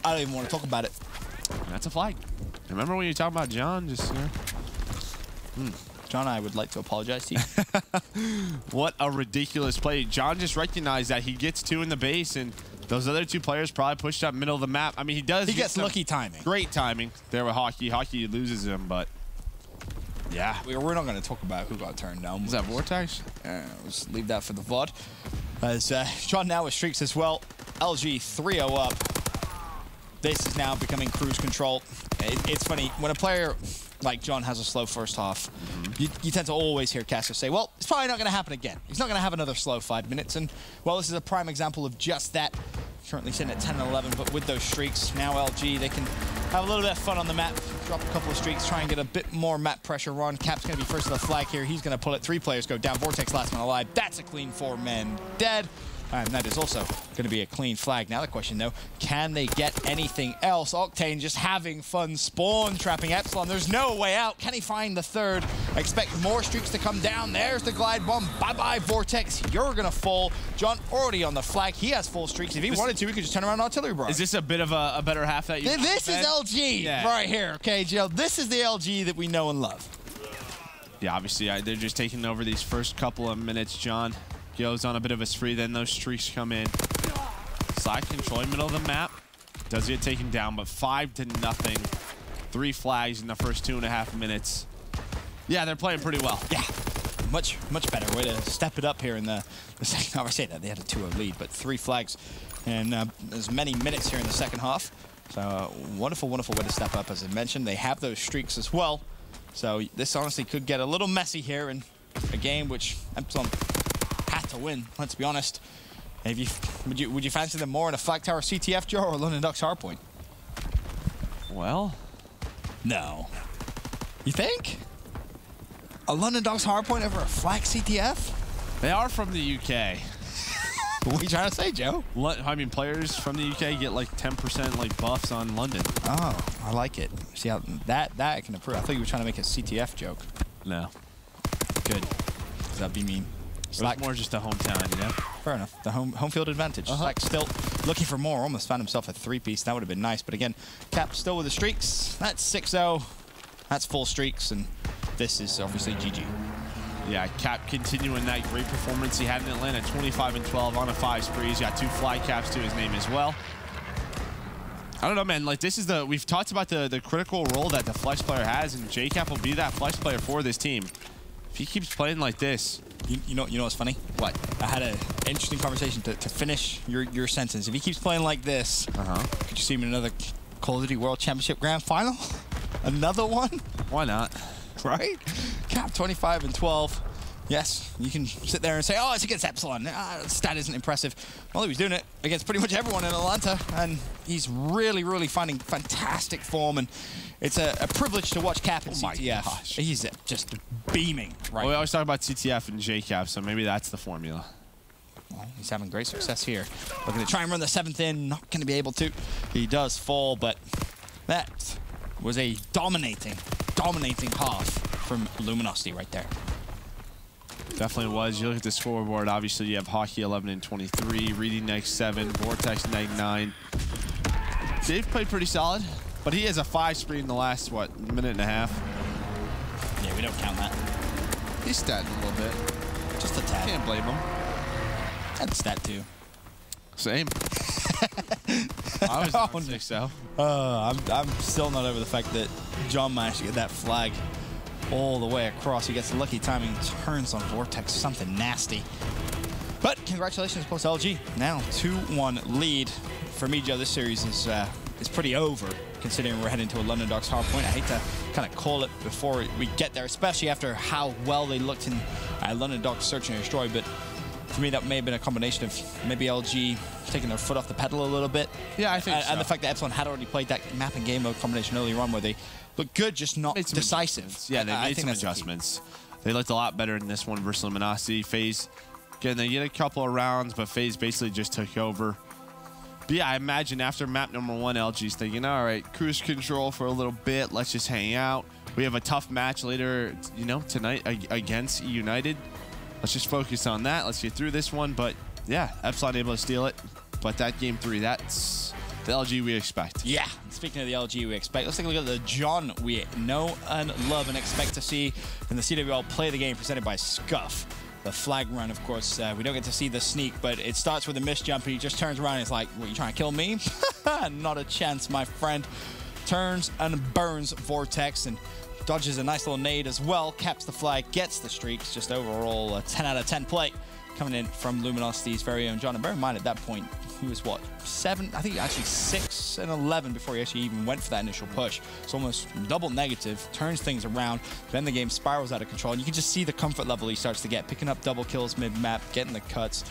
I don't even want to talk about it. That's a flag. Remember when you talk about John? Just, you know. John, I would like to apologize to you. What a ridiculous play. John just recognized that he gets 2 in the base, and those other 2 players probably pushed up middle of the map. I mean, he gets lucky timing. Great timing there with Hockey. Hockey loses him, but yeah. We're not going to talk about who got turned down. Is that Vortex? Let's leave that for the VOD. As John now with streaks as well. LG 3-0 up. This is now becoming cruise control. It's funny, when a player like John has a slow first half, you tend to always hear casters say, well, it's probably not going to happen again. He's not going to have another slow 5 minutes. And, well, this is a prime example of just that. Currently sitting at 10 and 11, but with those streaks, now LG, they can have a little bit of fun on the map, drop a couple of streaks, try and get a bit more map pressure run. Cap's going to be first to the flag here. He's going to pull it. 3 players go down. Vortex last man alive. That's a clean 4 men dead. And that is also going to be a clean flag. Now the question, though, can they get anything else? Octane just having fun spawn trapping Epsilon. There's no way out. Can he find the third? Expect more streaks to come down. There's the glide bomb. Bye-bye, Vortex. You're going to fall. John already on the flag. He has full streaks. If he wanted to, he could just turn around artillery barrage. Is this a bit of a better half that you... This is LG right here, okay, Joe? This is the LG that we know and love. Yeah, obviously, they're just taking over these first couple of minutes, John. Goes on a bit of a spree, then those streaks come in. Side controlling middle of the map. Does get taken down, but 5-0. 3 flags in the first 2.5 minutes. Yeah, they're playing pretty well. Yeah, much better. Way to step it up here in the second half. I say that they had a 2-0 lead, but 3 flags and as many minutes here in the second half. So wonderful way to step up. As I mentioned, they have those streaks as well. So this honestly could get a little messy here in a game which Epsilon had to win, let's be honest. Would you fancy them more in a Flak Tower CTF, Joe, or London Docks hardpoint? Well, no. You think? A London Docks hardpoint over a Flak CTF? They are from the UK. What are you trying to say, Joe? I mean, players from the UK get like 10% like buffs on London. Oh, I like it. See how that I can approve. I thought you were trying to make a CTF joke. No. Good. Does that be mean? Slack more just a hometown, you know? Fair enough. The home field advantage. Slack still looking for more. Almost found himself a 3-piece. That would have been nice. But again, Cap still with the streaks. That's 6-0. That's full streaks. And this is obviously GG. Yeah, Cap continuing that great performance he had in Atlanta. 25-12 on a 5 spree. He's got 2 fly caps to his name as well. I don't know, man. Like, this is we've talked about the critical role that the flex player has, and JCap will be that flex player for this team. If he keeps playing like this. You know what's funny? What? I had an interesting conversation to finish your sentence. If he keeps playing like this, could you see him in another Call of Duty World Championship Grand Final? Another one? Why not? Right? Cap 25-12. Yes, you can sit there and say, oh, it's against Epsilon. Stat isn't impressive. Well, he was doing it against pretty much everyone in Atlanta, and he's really finding fantastic form, and it's a privilege to watch Cap in CTF. Gosh. He's just beaming right Well, we now. always talk about CTF and JCap, so maybe that's the formula. Well, he's having great success here. Looking to try and run the 7th in, not going to be able to. He does fall, but that was a dominating half from Luminosity right there. Definitely was. You look at the scoreboard, obviously you have Hockey 11 and 23, Reading next 7, Vortex neg 9. Dave played pretty solid, but he has a 5 spree in the last, what, minute and a half? Yeah, we don't count that. He's statting a little bit. Just a tad. Can't blame him. That's stat too. Same. I was on 6 so. I'm still not over the fact that John managed to get that flag all the way across. He gets the lucky timing, turns on Vortex, something nasty. But congratulations, of course, LG. Now 2-1 lead. For me, Joe, this series is pretty over, considering we're heading to a London Docks hardpoint. I hate to kind of call it before we get there, especially after how well they looked in London Docks Search and Destroy. But for me, that may have been a combination of maybe LG taking their foot off the pedal a little bit. Yeah, I think so. And the fact that Epsilon had already played that map and game mode combination earlier on where they looked good, just not decisive. Yeah, they made some adjustments. They looked a lot better in this one versus Luminosity. FaZe, again, they get a couple of rounds, but FaZe basically just took over. But yeah, I imagine after map number 1, LG's thinking, all right, cruise control for a little bit. Let's just hang out. We have a tough match later, you know, tonight against United. Let's just focus on that. Let's get through this one. But yeah, Epsilon able to steal it. But that game 3, that's the LG we expect. Yeah, speaking of the LG we expect, let's take a look at the John we know and love and expect to see in the CWL Play the Game presented by Scuff. The flag run, of course, we don't get to see the sneak, but it starts with a miss jump, and he just turns around and is like, what, you trying to kill me? Not a chance, my friend. Turns and burns Vortex and dodges a nice little nade as well, caps the flag, gets the streaks. Just overall a 10 out of 10 play coming in from Luminosity's very own John. And bear in mind, at that point, he was, what, 7? I think actually 6 and 11 before he actually even went for that initial push. It's almost double negative, turns things around, then the game spirals out of control. And you can just see the comfort level he starts to get, picking up double kills mid-map, getting the cuts.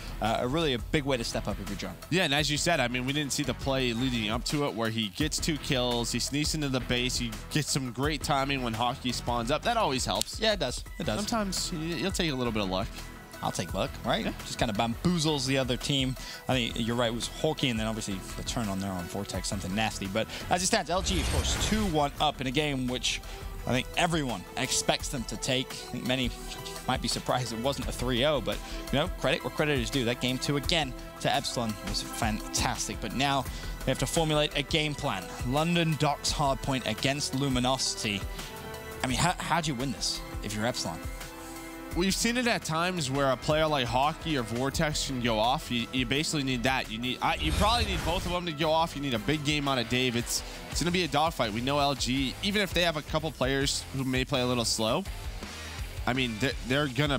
Really a big way to step up if you're John. Yeah, and as you said, I mean, we didn't see the play leading up to it where he gets 2 kills, he sneaks into the base, he gets some great timing when Hockey spawns up. That always helps. Yeah, it does. It does. Sometimes you'll take a little bit of luck. I'll take luck, right? Yeah. Just kind of bamboozles the other team. I think you're right, it was Hawkey, and then obviously the turn on there on Vortex, something nasty. But as it stands, LG, of course, 2-1 up in a game which I think everyone expects them to take. I think many might be surprised it wasn't a 3-0, but, you know, credit where credit is due. That game 2 again to Epsilon was fantastic. But now we have to formulate a game plan. London Docks hardpoint against Luminosity. I mean, how do you win this if you're Epsilon? We've seen it at times where a player like Hockey or Vortex can go off. You basically need that. You probably need both of them to go off. You need a big game out of Dave. It's going to be a dogfight. We know LG, even if they have a couple players who may play a little slow, I mean, they're gonna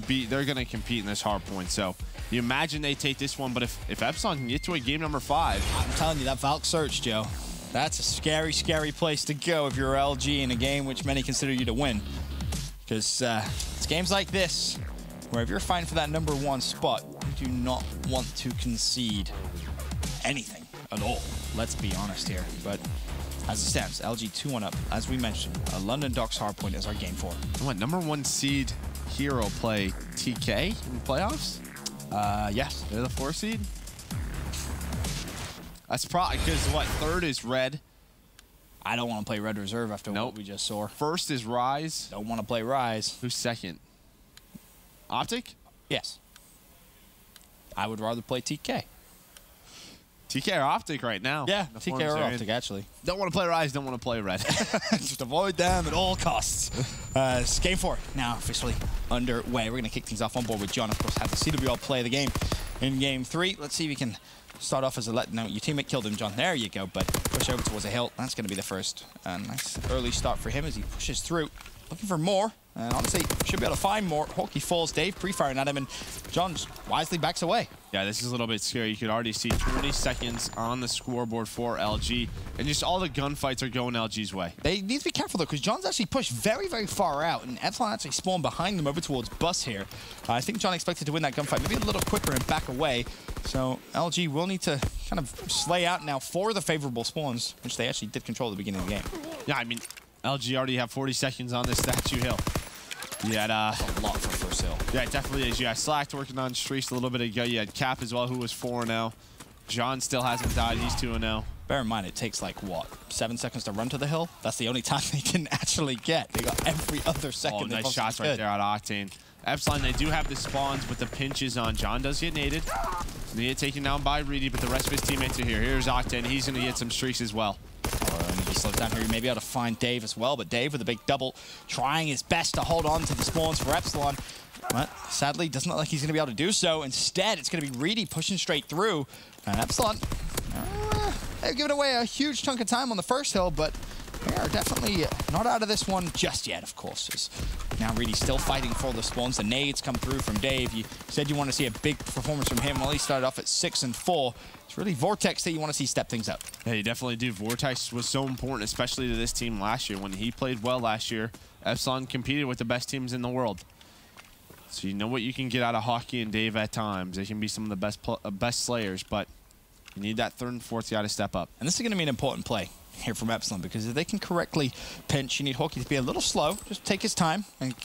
compete in this hard point. So you imagine they take this one, but if Epsilon can get to a game number 5, I'm telling you, that Valk search, Joe, that's a scary, scary place to go if you're LG in a game which many consider you to win. Because it's games like this where if you're fighting for that number 1 spot, you do not want to concede anything at all. Let's be honest here. But as it stands, LG 2-1 up. As we mentioned, a London Docks hardpoint is our game 4. What, number 1 seed hero play TK in the playoffs? Yes. They're the 4 seed? That's probably because what, 3rd is Red. I don't want to play Red Reserve after what we just saw. 1st is Rise. Don't want to play Rise. Who's 2nd? Optic? Yes. I would rather play TK. TK or Optic right now. Yeah, TK or Optic, actually. Don't want to play Rise, don't want to play Red. Just avoid them at all costs. It's game 4 now officially underway. We're going to kick things off on board with John. Of course, have the CWL play the game in game 3. Let's see if we can start off as a no, your teammate killed him, John. There you go, but push over towards a hill. That's going to be the first. Nice early start for him as he pushes through. Looking for more. And honestly, should be able to find more. Hawkey falls, Dave pre-firing at him, and John wisely backs away. Yeah, this is a little bit scary. You could already see 20 seconds on the scoreboard for LG, and just all the gunfights are going LG's way. They need to be careful, though, because John's actually pushed very, very far out, and Epsilon actually spawned behind them over towards Bus here. I think John expected to win that gunfight maybe a little quicker and back away, so LG will need to kind of slay out now for the favorable spawns, which they actually did control at the beginning of the game. Yeah, I mean, LG already have 40 seconds on this statue hill. You had a lot for first hill. Yeah, it definitely is. You had Slacked working on streaks a little bit ago. You had Cap as well, who was 4-0. John still hasn't died. He's 2-0. Bear in mind, it takes like, what, 7 seconds to run to the hill? That's the only time they didn't actually get. They got every other second. Oh, nice shots right there on Octane. Epsilon, they do have the spawns, but the pinch is on. John does get naded. Nade taken down by Reedy, but the rest of his teammates are here. Here's Octane. He's going to get some streaks as well. If he slows down here, he may be able to find Dave as well, but Dave with a big double, trying his best to hold on to the spawns for Epsilon. But sadly, doesn't look like he's going to be able to do so. Instead, it's going to be Reedy pushing straight through. And Epsilon, they've given away a huge chunk of time on the first hill, but they are definitely not out of this one just yet, of course. As now Reedy's still fighting for the spawns. The nades come through from Dave. You said you want to see a big performance from him. Well, he started off at 6 and 4. It's really Vortex that you want to see step things up. Yeah, you definitely do. Vortex was so important, especially to this team last year. When he played well last year, Epsilon competed with the best teams in the world. So you know what you can get out of Hockey and Dave at times. They can be some of the best slayers, but you need that third and fourth guy to step up. And this is going to be an important play here from Epsilon, because if they can correctly pinch, you need Hockey to be a little slow, just take his time and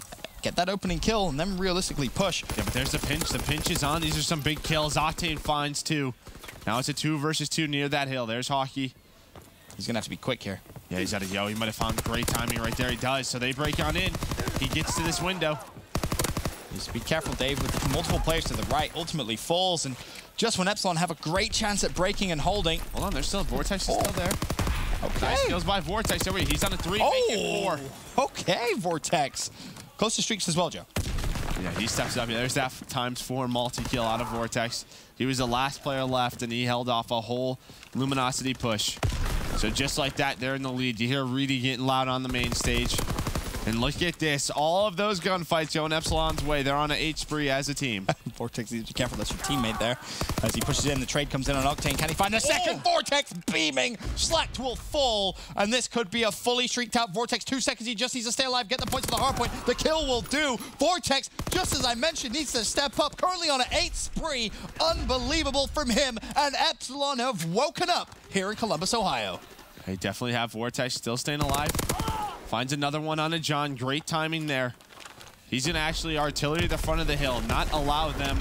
get that opening kill and then realistically push. Yeah, but there's the pinch. The pinch is on. These are some big kills. Octane finds 2. Now it's a 2 versus 2 near that hill. There's Hockey. He's going to have to be quick here. Yeah, he's got to go. He might have found great timing right there. He does. So they break on in. He gets to this window. Just be careful, Dave, with multiple players to the right. Ultimately falls, and just when Epsilon have a great chance at breaking and holding. Hold on, there's still Vortex is still there. Okay. Nice kills by Vortex. Oh, wait, he's on a 3, making 4. Okay, Vortex. Close to streaks as well, Joe. Yeah, he steps up. There's that ×4 multi-kill out of Vortex. He was the last player left, and he held off a whole Luminosity push. So just like that, they're in the lead. You hear Reedy getting loud on the main stage. And look at this. All of those gunfights going Epsilon's way. They're on an 8 spree as a team. Vortex needs to be careful. That's your teammate there. As he pushes in, the trade comes in on Octane. Can he find a second? Vortex beaming. Slacked will fall. And this could be a fully streaked out Vortex. 2 seconds. He just needs to stay alive. Get the points of the hardpoint. The kill will do. Vortex, just as I mentioned, needs to step up. Currently on an 8 spree. Unbelievable from him. And Epsilon have woken up here in Columbus, Ohio. They definitely have Vortex still staying alive. Finds another one on a John. Great timing there. He's going to actually artillery the front of the hill, not allow them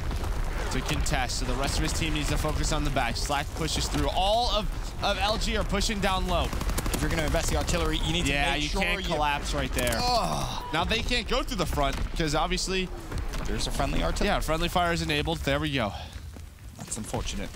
to contest. So the rest of his team needs to focus on the back. Slack pushes through. All of LG are pushing down low. If you're going to invest the artillery, you need to make sure you can't collapse right there. Now they can't go through the front because obviously there's a friendly artillery. Yeah, friendly fire is enabled. There we go. That's unfortunate.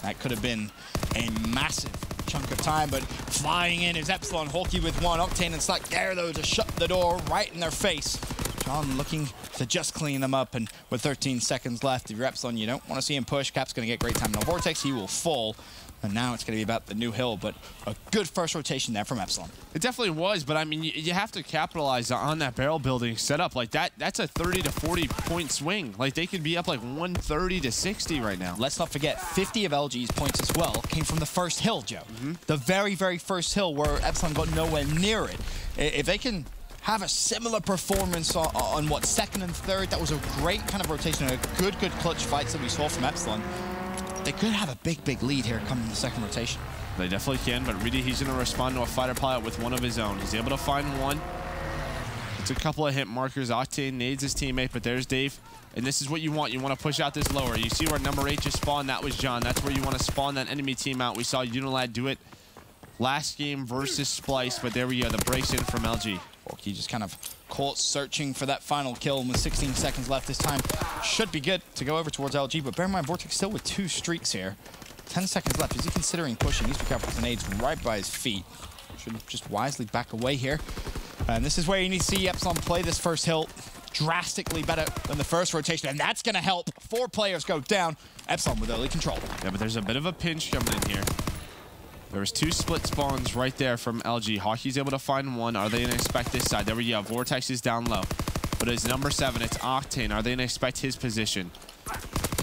That could have been a massive chunk of time, but flying in is Epsilon. Hockey with 1. Octane and Slack there, though, to shut the door right in their face. John looking to just clean them up, and with 13 seconds left, if you're Epsilon, you don't want to see him push. Cap's going to get great time. Now Vortex, he will fall, and now it's going to be about the new hill, but a good first rotation there from Epsilon. It definitely was, but I mean, you have to capitalize on that barrel building setup like that. That's a 30 to 40 point swing. Like they could be up like 130 to 60 right now. Let's not forget 50 of LG's points as well came from the first hill, Joe. The very, very first hill where Epsilon got nowhere near it. If they can have a similar performance on what, second and third, that was a great kind of rotation, a good clutch fights that we saw from Epsilon. They could have a big lead here coming in the second rotation. They definitely can, but Reedy, he's going to respond to a fighter pilot with one of his own. He's able to find one. It's a couple of hit markers. Octane nades his teammate, but there's Dave. And this is what you want. You want to push out this lower. You see where number 8 just spawned? That was John. That's where you want to spawn that enemy team out. We saw Unilad do it last game versus Splice, but there we go. The breaks in from LG. He just kind of caught searching for that final kill, and with 16 seconds left this time, should be good to go over towards LG, but bear in mind, Vortex still with 2 streaks here. 10 seconds left. Is he considering pushing? He's be careful with the nades right by his feet. Should just wisely back away here. And this is where you need to see Epsilon play this first hill drastically better than the first rotation, and that's going to help. 4 players go down. Epsilon with early control. Yeah, but there's a bit of a pinch coming in here. There was 2 split spawns right there from LG. Hockey's able to find one. Are they going to expect this side? There we go. Vortex is down low. But it's number 7. It's Octane. Are they going to expect his position?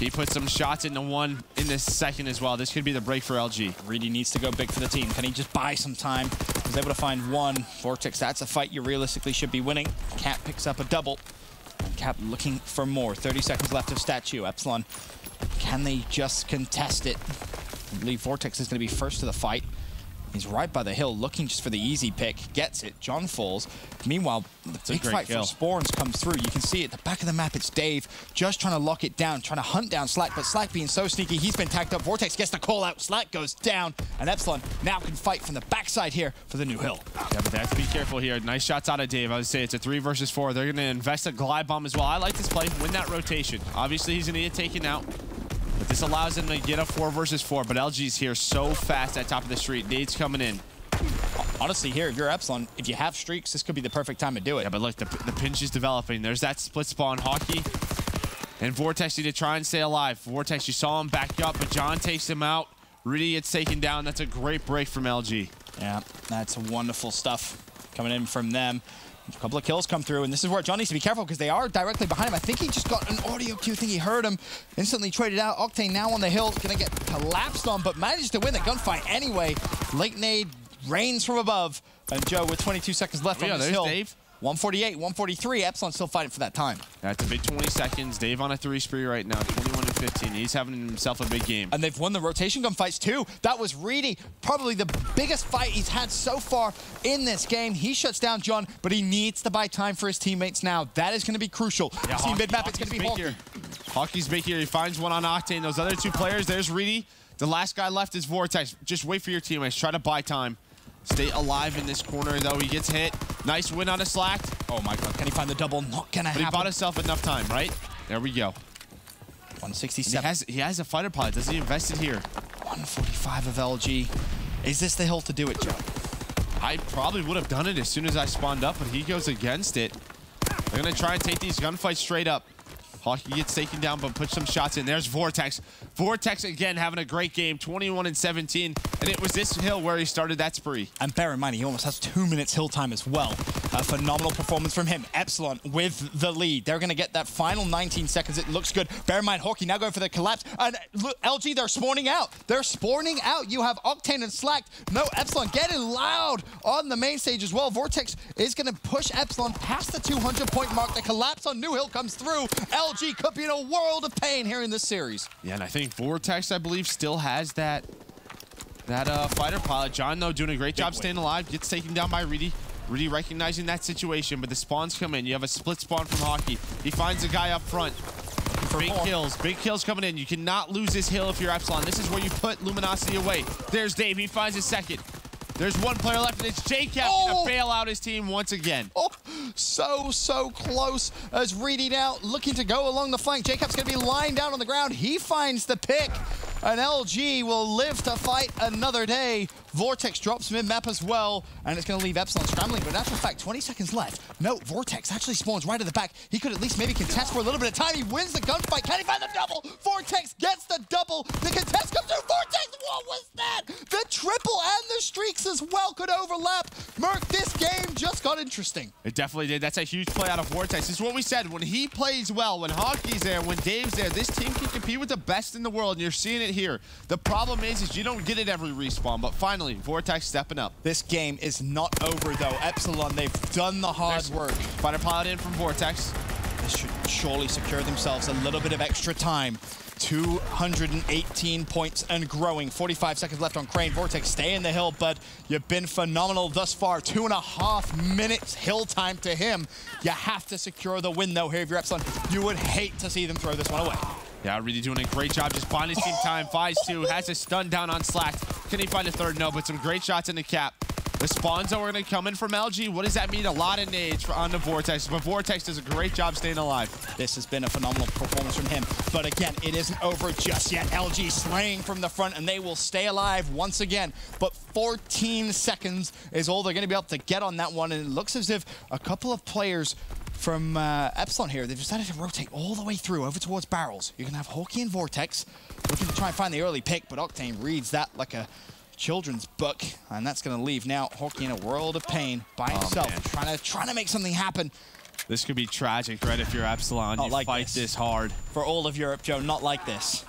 He put some shots into one in this second as well. This could be the break for LG. Reedy needs to go big for the team. Can he just buy some time? He's able to find one. Vortex, that's a fight you realistically should be winning. Cap picks up a double. And Cap looking for more. 30 seconds left of Statue. Epsilon, can they just contest it? I believe Vortex is going to be first to the fight. He's right by the hill, looking just for the easy pick. Gets it. John falls. Meanwhile, the big fight for spawns comes through. You can see at the back of the map, it's Dave just trying to lock it down, trying to hunt down Slak, but Slak being so sneaky, he's been tagged up. Vortex gets the call out. Slak goes down, and Epsilon now can fight from the backside here for the new hill. Yeah, but they have to be careful here. Nice shots out of Dave. I would say it's a 3 versus 4. They're going to invest a glide bomb as well. I like this play. Win that rotation. Obviously, he's going to get taken out. But this allows him to get a 4 versus 4. But LG's here so fast at top of the street. Nade's coming in. Honestly, here, if you're Epsilon, if you have streaks, this could be the perfect time to do it. Yeah, but look, the pinch is developing. There's that split spawn. Hockey and Vortex need to try and stay alive. Vortex, you saw him back up, but John takes him out. Rudy gets taken down. That's a great break from LG. Yeah, that's wonderful stuff coming in from them. A couple of kills come through, and this is where John needs to be careful because they are directly behind him. I think he just got an audio cue. I think he heard him. Instantly traded out. Octane now on the hill. Going to get collapsed on, but manages to win the gunfight anyway. Late nade rains from above. And Joe, with 22 seconds left on this hill. Dave. 148, 143. Epsilon still fighting for that time. That's a big 20 seconds. Dave on a 3 spree right now, 21 and 15. He's having himself a big game. And they've won the rotation gun fights too. That was really probably the biggest fight he's had so far in this game. He shuts down John, but he needs to buy time for his teammates now. That is going to be crucial. Yeah, see mid-map, it's going to be Hockey. Hockey's big here. He finds one on Octane. Those other 2 players, there's Reedy. The last guy left is Vortex. Just wait for your teammates. Try to buy time. Stay alive in this corner, though. He gets hit. Nice win on a Slak. Oh, my God. Can he find the double? Not going to happen. But he bought himself enough time, right? There we go. 167. He has a fighter pilot. Does he invest it here? 145 of LG. Is this the hill to do it, Joe? I probably would have done it as soon as I spawned up, but he goes against it. They're going to try and take these gunfights straight up. Hockey gets taken down, but puts some shots in. There's Vortex. Vortex, again, having a great game, 21 and 17. And it was this hill where he started that spree. And bear in mind, he almost has 2 minutes hill time as well. A phenomenal performance from him. Epsilon with the lead. They're going to get that final 19 seconds. It looks good. Bear in mind, Hockey now going for the collapse. And look, LG, they're spawning out. They're spawning out. You have Octane and Slak. No, Epsilon getting loud on the main stage as well. Vortex is going to push Epsilon past the 200-point mark. The collapse on New Hill comes through. LG could be in a world of pain here in this series. Yeah, and I think Vortex, I believe, still has that fighter pilot. John, though, doing a great job staying alive. Gets taken down by Reedy. Reedy recognizing that situation, but the spawns come in. You have a split spawn from Hockey. He finds a guy up front. Big kills coming in. You cannot lose this hill if you're Epsilon. This is where you put Luminosity away. There's Dave. He finds his second. There's one player left, and it's JCap to bail out his team once again. Oh, so close as Reedy now looking to go along the flank. JCap's going to be lying down on the ground. He finds the pick, and LG will live to fight another day. Vortex drops mid-map as well, and it's going to leave Epsilon scrambling, but in actual fact, 20 seconds left. No, Vortex actually spawns right at the back. He could at least maybe contest for a little bit of time. He wins the gunfight. Can he find the double? Vortex gets the double. The contest comes through. Vortex, what was that? The triple and the streaks as well could overlap. Merc, this game just got interesting. It definitely did. That's a huge play out of Vortex. This is what we said. When he plays well, when Hockey's there, when Dave's there, this team can compete with the best in the world, and you're seeing it here. The problem is you don't get it every respawn, but finally, Vortex stepping up. This game is not over, though. Epsilon, they've done the hard work. Fighter pilot in from Vortex. This should surely secure themselves a little bit of extra time. 218 points and growing. 45 seconds left on Crane. Vortex, stay in the hill, but you've been phenomenal thus far. 2.5 minutes hill time to him. You have to secure the win, though, here if you're Epsilon. You would hate to see them throw this one away. Yeah, really doing a great job just buying his team time. 5-2, has a stun down on Slak. Can he find a third? No, but some great shots in the cap. The spawns are going to come in from LG. What does that mean? A lot of nades on the Vortex, but Vortex does a great job staying alive. This has been a phenomenal performance from him, but again, it isn't over just yet. LG slaying from the front, and they will stay alive once again, but 14 seconds is all they're going to be able to get on that one, and it looks as if a couple of players from Epsilon here, they've decided to rotate all the way through over towards barrels. You're going to have Hockey and Vortex looking to try and find the early pick, but Octane reads that like a children's book, and that's going to leave now Hockey in a world of pain by himself, trying to make something happen. This could be tragic, right? If you're Epsilon, not you like fight this hard. For all of Europe, Joe, not like this.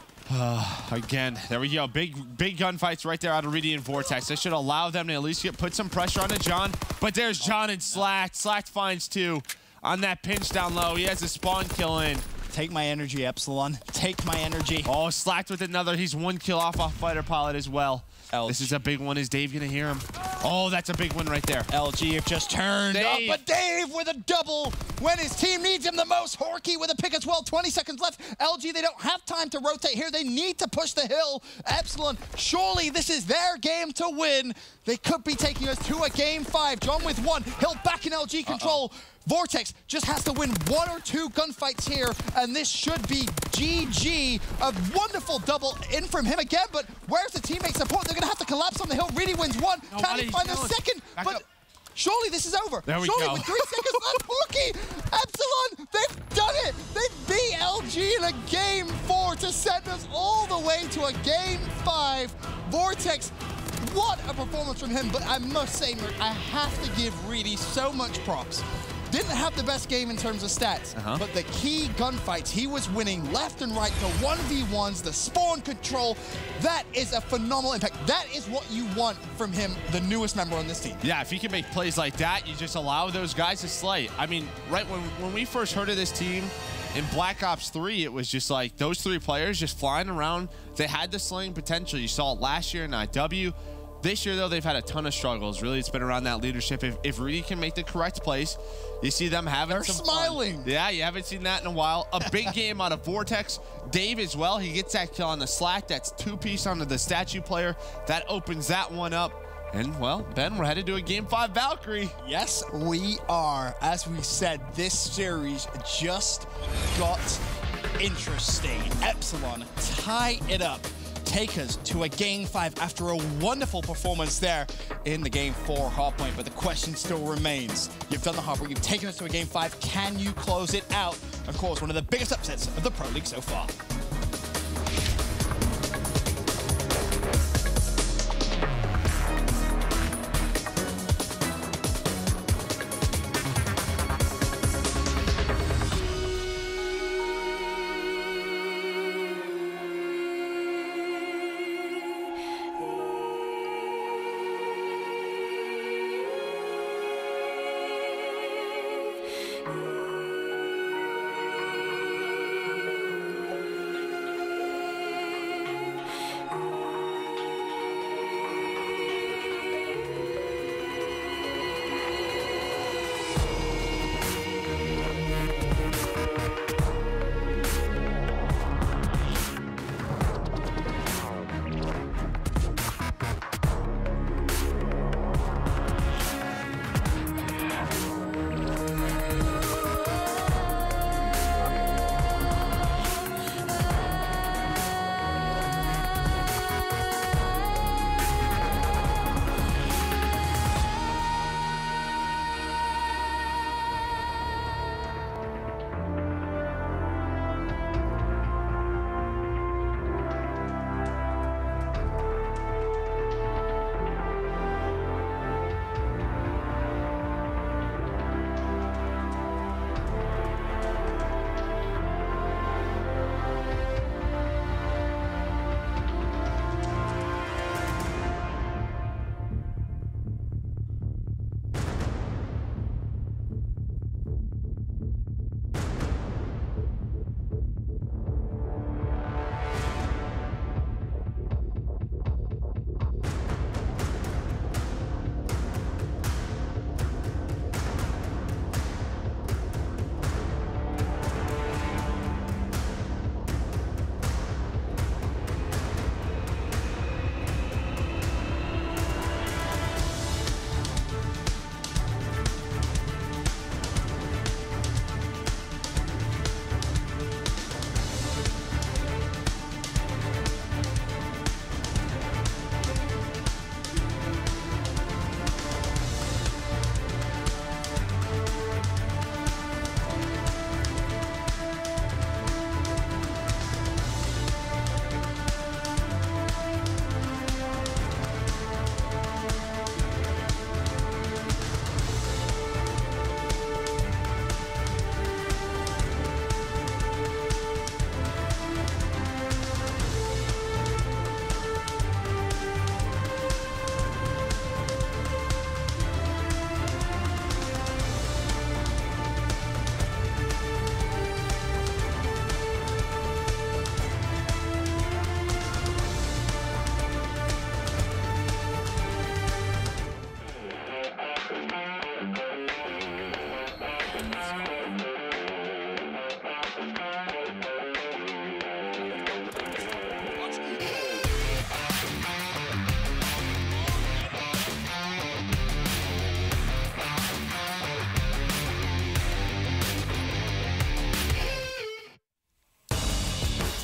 Again, there we go. Big gunfights right there out of Reedy and Vortex. This should allow them to at least put some pressure onto John. But there's John and Slak. Slak finds 2 on that pinch down low. He has a spawn kill in. Take my energy, Epsilon. Take my energy. Oh, slacked with another. He's 1 kill off fighter pilot as well. This is a big one. Is Dave going to hear him? Oh, that's a big one right there. LG have just turned up, but Dave with a double when his team needs him the most. Horky with a pick as well. 20 seconds left. LG, they don't have time to rotate here. They need to push the hill. Epsilon, surely this is their game to win. They could be taking us to a game 5. John with 1. Hill back in LG control. Vortex just has to win 1 or 2 gunfights here, and this should be GG. A wonderful double in from him again, but where's the teammate support? They're going to have to collapse on the hill. Really wins 1. Can he find the second? But surely this is over. There we surely go. With 3 seconds left, Horky, Epsilon, they've done it. They've beat LG in a game 4 to send us all the way to a game 5. Vortex, what a performance from him, but I must say, I have to give Reedy so much props. Didn't have the best game in terms of stats, but the key gunfights, he was winning left and right, the 1v1s, the spawn control. That is a phenomenal impact. That is what you want from him, the newest member on this team. Yeah, if he can make plays like that, you just allow those guys to slay. I mean, right when we first heard of this team in Black Ops 3, it was just like those 3 players just flying around. They had the slaying potential. You saw it last year in IW. This year, though, they've had a ton of struggles. Really, it's been around that leadership. If Reedy can make the correct plays, you see them having some smiling. Fun. Yeah, you haven't seen that in a while. A big game out of Vortex. Dave as well. He gets that kill on the Slack. That's 2-piece onto the statue player. That opens that one up. And, well, Ben, we're headed to a Game 5 Valkyrie. Yes, we are. As we said, this series just got interesting. Epsilon tie it up. Take us to a game 5 after a wonderful performance there in the game 4 hardpoint. But the question still remains. You've done the hardpoint, you've taken us to a game 5. Can you close it out? Of course, one of the biggest upsets of the Pro League so far.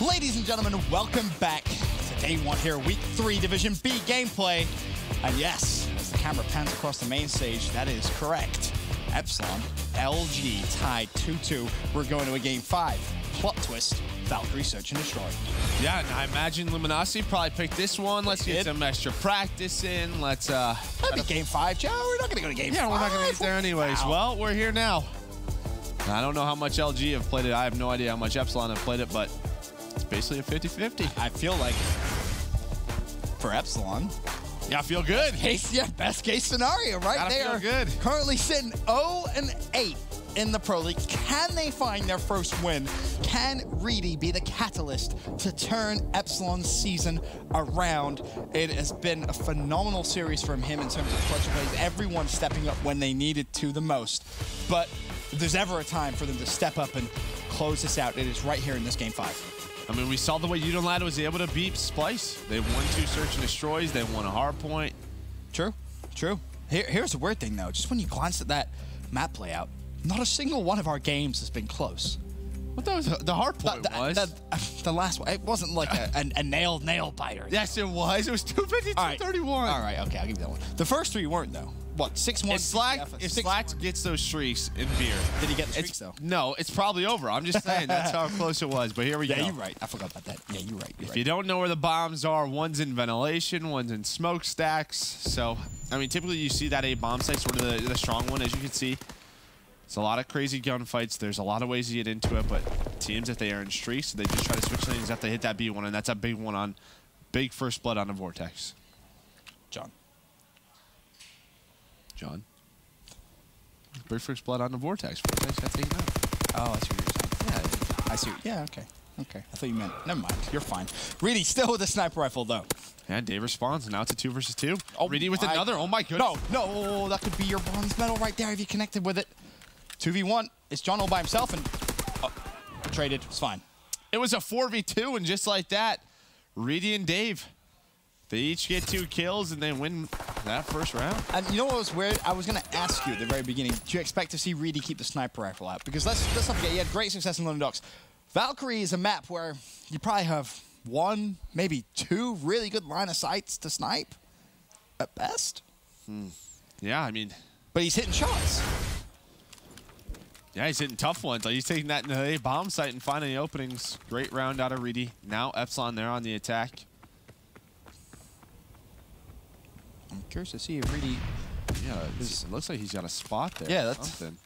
Ladies and gentlemen, welcome back to day one here, week 3, Division B gameplay. And yes, as the camera pans across the main stage, that is correct. Epsilon, LG tied 2-2. We're going to a game 5. Plot twist, Valkyrie search and destroy. Yeah, and I imagine Luminosity probably picked this one. Let's get some extra practice in. Let's That'd be game 5, Joe. We're not gonna go to game 5. Yeah, we're not gonna get there anyways. Wow. Well, we're here now. I don't know how much LG have played it. I have no idea how much Epsilon have played it, but it's basically a 50-50. I feel like for Epsilon, Yeah, I feel good. best case scenario right Gotta there. feel good. Currently sitting 0-8 in the Pro League. Can they find their first win? Can Reedy be the catalyst to turn Epsilon's season around? It has been a phenomenal series from him in terms of clutch plays. Everyone stepping up when they needed to the most. But if there's ever a time for them to step up and close this out, it is right here in this game 5. I mean, we saw the way Udon was able to beat Splice. They won 2 search and destroys. They won a hardpoint. True. Here's the weird thing, though. Just when you glance at that map layout, not a single one of our games has been close. What was the hardpoint was? The last one. It wasn't like a nail biter. Yes, it was. It was 252-31. All right, okay, I'll give you that one. The first 3 weren't, though. What, 6-1? If Slack gets those streaks in beer. Did he get the streaks, though? No, it's probably over. I'm just saying that's how close it was. But here we go. Yeah, you're right. I forgot about that. Yeah, you're right. If you don't know where the bombs are, one's in ventilation, one's in smokestacks. So, I mean, typically you see that A bomb site, sort of the strong one, as you can see. It's a lot of crazy gunfights. There's a lot of ways to get into it, but teams, if they are in streaks, they just try to switch lanes after they hit that B1, and that's a big one on big first blood on the Vortex. John. Big first blood on the Vortex. Vortex got taken out. Oh, I see what you're saying. Yeah, I see. Yeah, okay. Okay. I thought you meant. Never mind. You're fine. Reedy still with a sniper rifle, though. And Dave responds, and now it's a 2 versus 2. Oh, Reedy with another. Oh, my goodness. No, that could be your bronze medal right there if you connected with it. 2v1. It's John all by himself, and traded. It's fine. It was a 4v2, and just like that, Reedy and Dave, they each get 2 kills, and they win that first round. And you know what was weird? I was going to ask you at the very beginning, do you expect to see Reedy keep the sniper rifle out? Because let's not forget, he had great success in London Docks. Valkyrie is a map where you probably have 1, maybe 2 really good line of sights to snipe at best. Yeah, I mean. But he's hitting shots. Yeah, he's hitting tough ones. Like, he's taking that into the bomb site and finding the openings. Great round out of Reedy. Now Epsilon there on the attack. I'm curious to see if Reedy... Yeah, it looks like he's got a spot there. Yeah, that's... Something.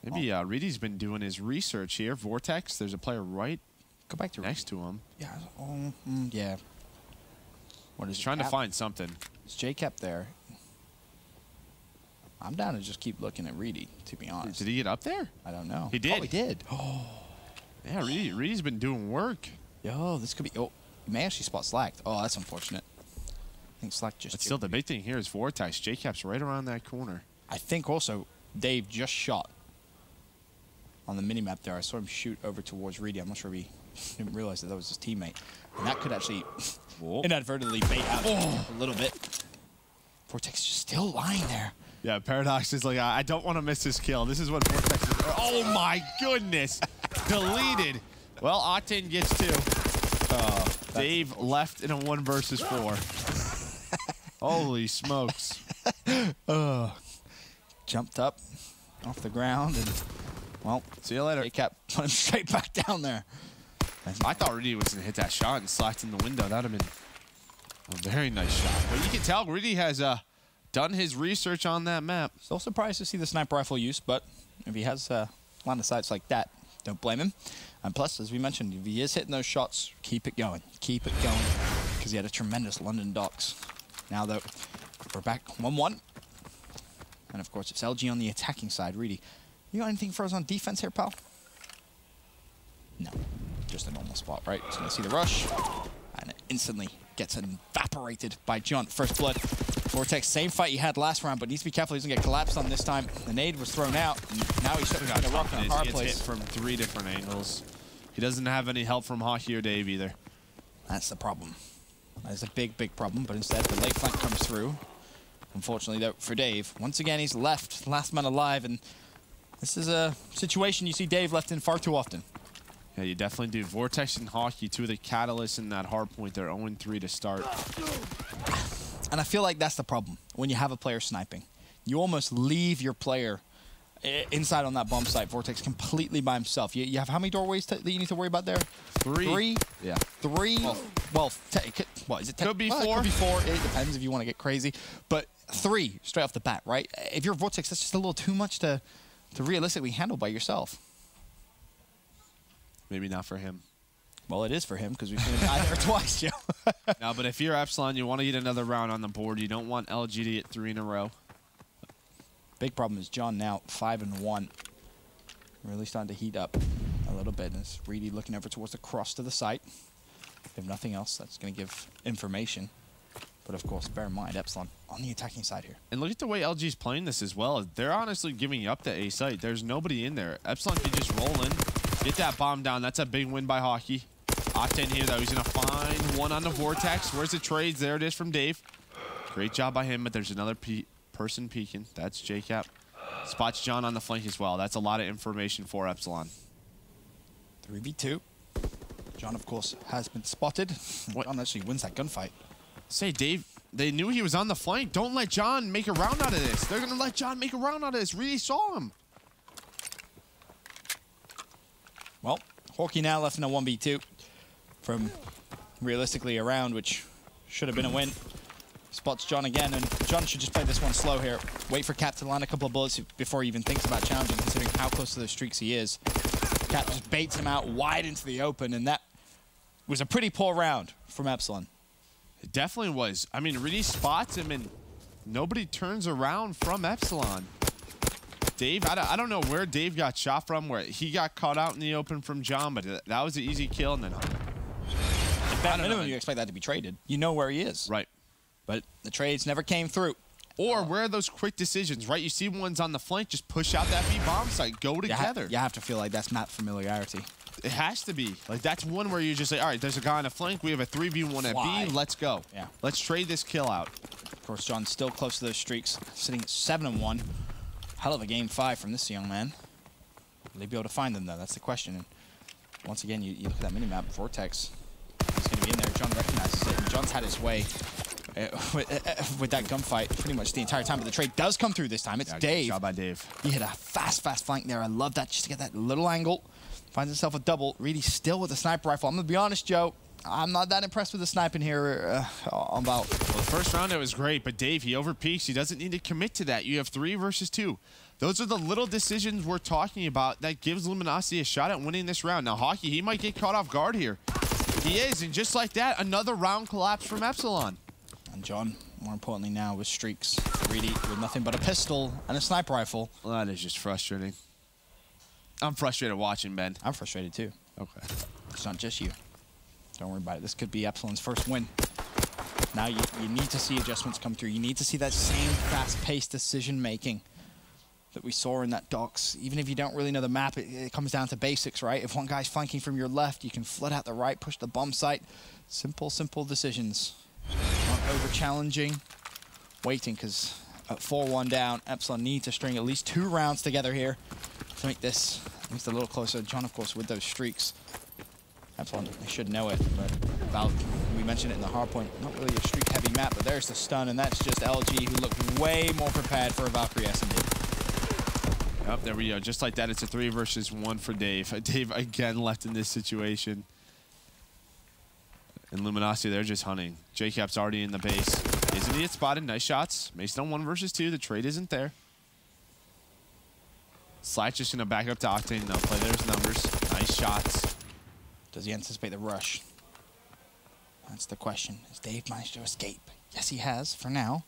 Maybe Reedy's been doing his research here. Vortex, there's a player right Go back to next to him. Yeah. Yeah. What is He's trying to find something. Is J-Cap there? I'm down to just keep looking at Reedy, to be honest. Did he get up there? I don't know. He did. Oh, he did. Oh. Yeah, Reedy's been doing work. Yo, this could be... Oh, he may actually spot Slack. Oh, that's unfortunate. I think Slack just... But still, the big thing here is Vortex. J-Cap's right around that corner. I think also Dave just shot on the minimap there. I saw him shoot over towards Reedy. I'm not sure if he didn't realize that was his teammate. And that could actually inadvertently bait out a little bit. Vortex just still lying there. Yeah, Paradox is like, I don't want to miss this kill. This is what Vortex is. Oh, my goodness. Deleted. Well, Octane gets 2. Dave left in a 1 versus 4. Holy smokes. Jumped up off the ground and, well, see you later. J-Cap put him straight back down there. I thought Reedy was going to hit that shot and slacked in the window. That would have been a very nice shot. But you can tell Reedy has done his research on that map. Still surprised to see the sniper rifle use, but if he has a line of sights like that, don't blame him. And plus, as we mentioned, if he is hitting those shots, keep it going. Keep it going. Because he had a tremendous London Docks. Now, though, we're back 1-1. And, of course, it's LG on the attacking side. Reedy, you got anything for us on defense here, pal? No. Just a normal spot, right? Just going to see the rush. And it instantly gets evaporated by John. First blood. Vortex, same fight he had last round, but needs to be careful he doesn't get collapsed on this time. The nade was thrown out, and now he's stuck in a rock in a hard place. Hit from 3 different angles. He doesn't have any help from Hockey or Dave either. That's the problem. That's a big, big problem, but instead the late flank comes through. Unfortunately, though, for Dave, once again, he's left, last man alive, and this is a situation you see Dave left in far too often. Yeah, you definitely do. Vortex and Hockey, two of the catalysts in that hard point. They're 0-3 to start. And I feel like that's the problem when you have a player sniping. You almost leave your player inside on that bomb site. Vortex completely by himself. You have how many doorways that you need to worry about there? Three. Yeah. Three. Well, what is it? Could be four. It could be four. It depends if you want to get crazy. But three straight off the bat, right? If you're Vortex, that's just a little too much to realistically handle by yourself. Maybe not for him. Well, it is for him because we've seen him die there twice, Joe. No, but if you're Epsilon, you want to get another round on the board. You don't want LG to get 3 in a row. Big problem is John now 5-1. Really starting to heat up a little bit. And it's Reedy looking over towards the cross to the site. If nothing else, that's going to give information. But of course, bear in mind, Epsilon on the attacking side here. And look at the way LG's playing this as well. They're honestly giving up the A site. There's nobody in there. Epsilon can just roll in, get that bomb down. That's a big win by Hockey. Octane here, though. He's going to find one on the Vortex. Where's the trades? There it is from Dave. Great job by him, but there's another person peeking. That's JCap. Spots John on the flank as well. That's a lot of information for Epsilon. 3v2. John, of course, has been spotted. John actually wins that gunfight. Say, Dave, they knew he was on the flank. Don't let John make a round out of this. They're going to let John make a round out of this. Really saw him. Well, Hawkey now left in a 1v2 from realistically a round, which should have been a win. Spots John again, and John should just play this one slow here. Wait for Cap to land a couple of bullets before he even thinks about challenging, considering how close to those streaks he is. Cap just baits him out wide into the open, and that was a pretty poor round from Epsilon. It definitely was. I mean, Reedy spots him, and nobody turns around from Epsilon. Dave, I don't know where Dave got shot from, where he got caught out in the open from John, but that was an easy kill. And then, at minimum, you expect that to be traded. You know where he is. Right. But the trades never came through. Or where are those quick decisions, right? You see one's on the flank, just push out that B bomb site. Go together. You have to feel like that's map familiarity. It has to be. Like, that's one where you just say, all right, there's a guy on the flank. We have a 3v1 at B. Let's go. Yeah. Let's trade this kill out. Of course, John's still close to those streaks, sitting at 7-1. Hell of a game 5 from this young man. Will they be able to find them, though? That's the question. And once again, you look at that minimap, Vortex. He's going to be in there. John recognizes it. And John's had his way with that gunfight pretty much the entire time. But the trade does come through this time. It's Dave. Good job by Dave. He hit a fast flank there. I love that, just to get that little angle. Finds himself a double. Reedy still with a sniper rifle. I'm going to be honest, Joe. I'm not that impressed with the sniping here on Val. Well, the first round, it was great, but Dave, he overpeaks. He doesn't need to commit to that. You have 3 versus 2. Those are the little decisions we're talking about that gives Luminosity a shot at winning this round. Now, Hockey, he might get caught off guard here. He is, and just like that, another round collapse from Epsilon. And John, more importantly now, with streaks. Reedy with nothing but a pistol and a sniper rifle. Well, that is just frustrating. I'm frustrated watching, Ben. I'm frustrated, too. Okay. It's not just you. Don't worry about it. This could be Epsilon's first win. Now you need to see adjustments come through. You need to see that same fast-paced decision-making that we saw in that Docks. Even if you don't really know the map, it comes down to basics, right? If one guy's flanking from your left, you can flood out the right, push the bomb site. Simple, simple decisions. Not over-challenging. Waiting, because at 4-1 down, Epsilon need to string at least 2 rounds together here to make this at least a little closer. John, of course, with those streaks. Epsilon, they should know it, but Val, we mentioned it in the hardpoint, not really a streak-heavy map, but there's the stun, and that's just LG, who looked way more prepared for a Valkyrie SnD. Yep, there we go. Just like that, it's a 3 versus 1 for Dave. Dave, again, left in this situation. And Luminosity, they're just hunting. JCap's already in the base. Isn't he spotted? Nice shots. Mason on 1 versus 2. The trade isn't there. Slack's just going to back up to Octane, though. Play those numbers. Nice shots. Does he anticipate the rush? That's the question. Has Dave managed to escape? Yes, he has, for now.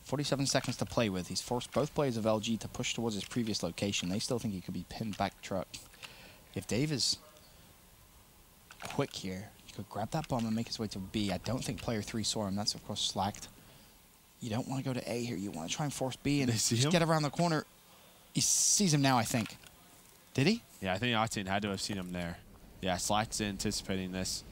47 seconds to play with. He's forced both players of LG to push towards his previous location. They still think he could be pinned back truck. If Dave is quick here, he could grab that bomb and make his way to B. I don't think player 3 saw him. That's, of course, slacked. You don't want to go to A here. You want to try and force B and just get around the corner. He sees him now, I think. Did he? Yeah, I think Octane had to have seen him there. Yeah, Slack's anticipating this.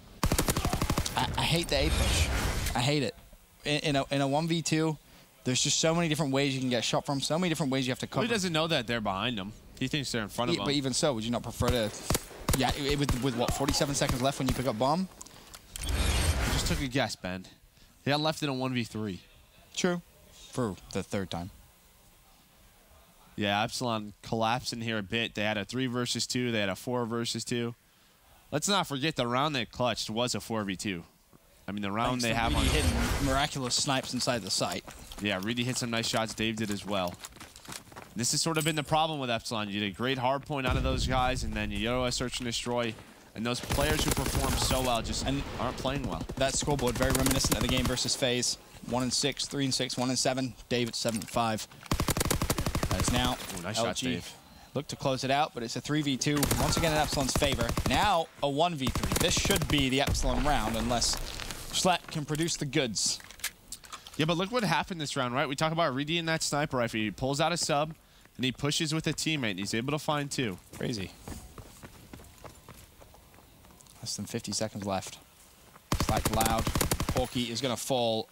I hate the A push. I hate it. In a 1v2, there's just so many different ways you can get shot from, so many different ways you have to cover. Well, he doesn't know that they're behind him. He thinks they're in front of him. But even so, would you not prefer to Yeah, with what, 47 seconds left when you pick up bomb? I just took a guess, Ben. They got left in a 1v3. True. For the third time. Yeah, Epsilon collapsed in here a bit. They had a 3 versus 2. They had a 4 versus 2. Let's not forget the round they clutched was a 4v2. I mean, the round they have on... Reedy hitting miraculous snipes inside the site. Yeah, Reedy hit some nice shots. Dave did as well. This has sort of been the problem with Epsilon. You did a great hard point out of those guys, and then you go a search and destroy. And those players who perform so well just aren't playing well. That scoreboard, very reminiscent of the game versus FaZe. 1-6, 3-6, 1-7. Dave at 7-5. As now, nice LG shot, Dave. Look to close it out, but it's a 3v2. Once again in Epsilon's favor. Now a 1v3. This should be the Epsilon round unless Slap can produce the goods. Yeah, but look what happened this round, right? We talk about Reedy and that sniper rifle. He pulls out a sub, and he pushes with a teammate, and he's able to find 2. Crazy. Less than 50 seconds left. Slack loud. Porky is going to fall.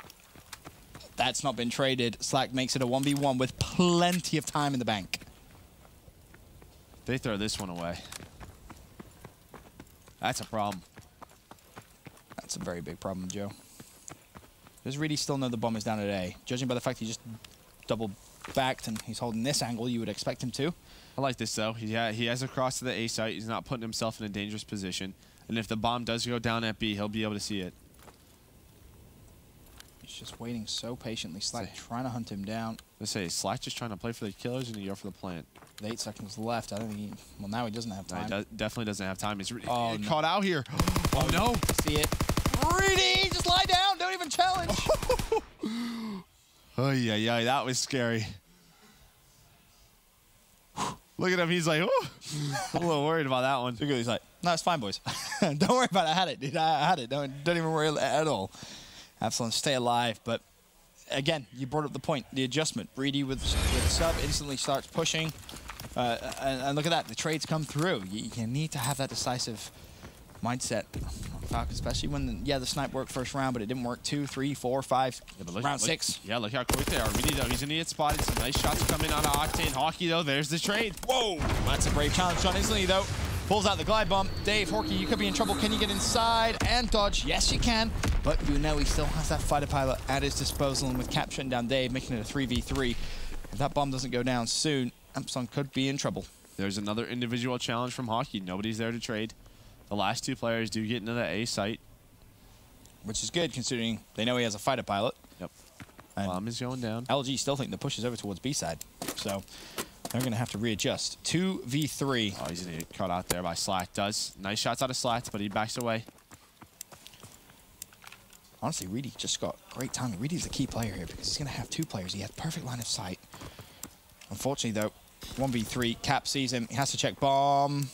That's not been traded. Slack makes it a 1v1 with plenty of time in the bank. They throw this one away. That's a problem. That's a very big problem, Joe. Does Reedy still know the bomb is down at A? Judging by the fact he just double backed and he's holding this angle, you would expect him to. I like this, though. He has a cross to the A site. He's not putting himself in a dangerous position. And if the bomb does go down at B, he'll be able to see it. He's just waiting so patiently. Slack trying to hunt him down. Let's say Slack just trying to play for the killers and you go for the plant. With 8 seconds left, I don't think he... Well, now he doesn't have time. No, he definitely doesn't have time. He's no. caught out here. Oh, no. See it. Reedy, just lie down. Don't even challenge. Oh, yeah, that was scary. Look at him. He's like, oh. I'm a little worried about that one. He's like, no, it's fine, boys. Don't worry about it. I had it, dude. I had it. Don't even worry at all. Epsilon, stay alive. But, again, you brought up the point. The adjustment. Reedy with sub instantly starts pushing. And look at that. The trades come through. You need to have that decisive mindset on Falcon, especially when, the snipe worked first round, but it didn't work 2, 3, 4, 5, round 6. Yeah, look how quick they are. Reedy, though, he's going to get spotted. Some nice shots coming on Octane. Hockey, though, there's the trade. Whoa! That's a brave challenge shot instantly, though. Pulls out the glide bomb. Dave, Horky, you could be in trouble. Can you get inside and dodge? Yes, you can. But you know he still has that fighter pilot at his disposal, and with Cap shutting down Dave, making it a 3v3. If that bomb doesn't go down soon, Epsilon could be in trouble. There's another individual challenge from Hockey. Nobody's there to trade. The last 2 players do get into the A site. Which is good, considering they know he has a fighter pilot. Yep. Bomb is going down. LG still think the push is over towards B side. So they're going to have to readjust. 2v3. Oh, he's going to get caught out there by Slack. Nice shots out of Slack, but he backs away. Honestly, Reedy just got great timing. Reedy's a key player here because he's going to have 2 players. He has perfect line of sight. Unfortunately, though, 1v3. Cap sees him. He has to check bomb.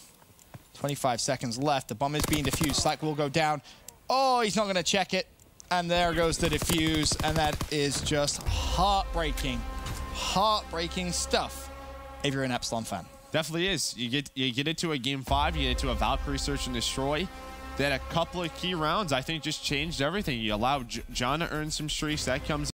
25 seconds left. The bomb is being defused. Slack will go down. Oh, he's not going to check it. And there goes the defuse. And that is just heartbreaking. Heartbreaking stuff if you're an Epsilon fan. Definitely is. You get into a game 5. You get into a Valkyrie search and destroy. Then a couple of key rounds, I think, just changed everything. You allowed John to earn some streaks. That comes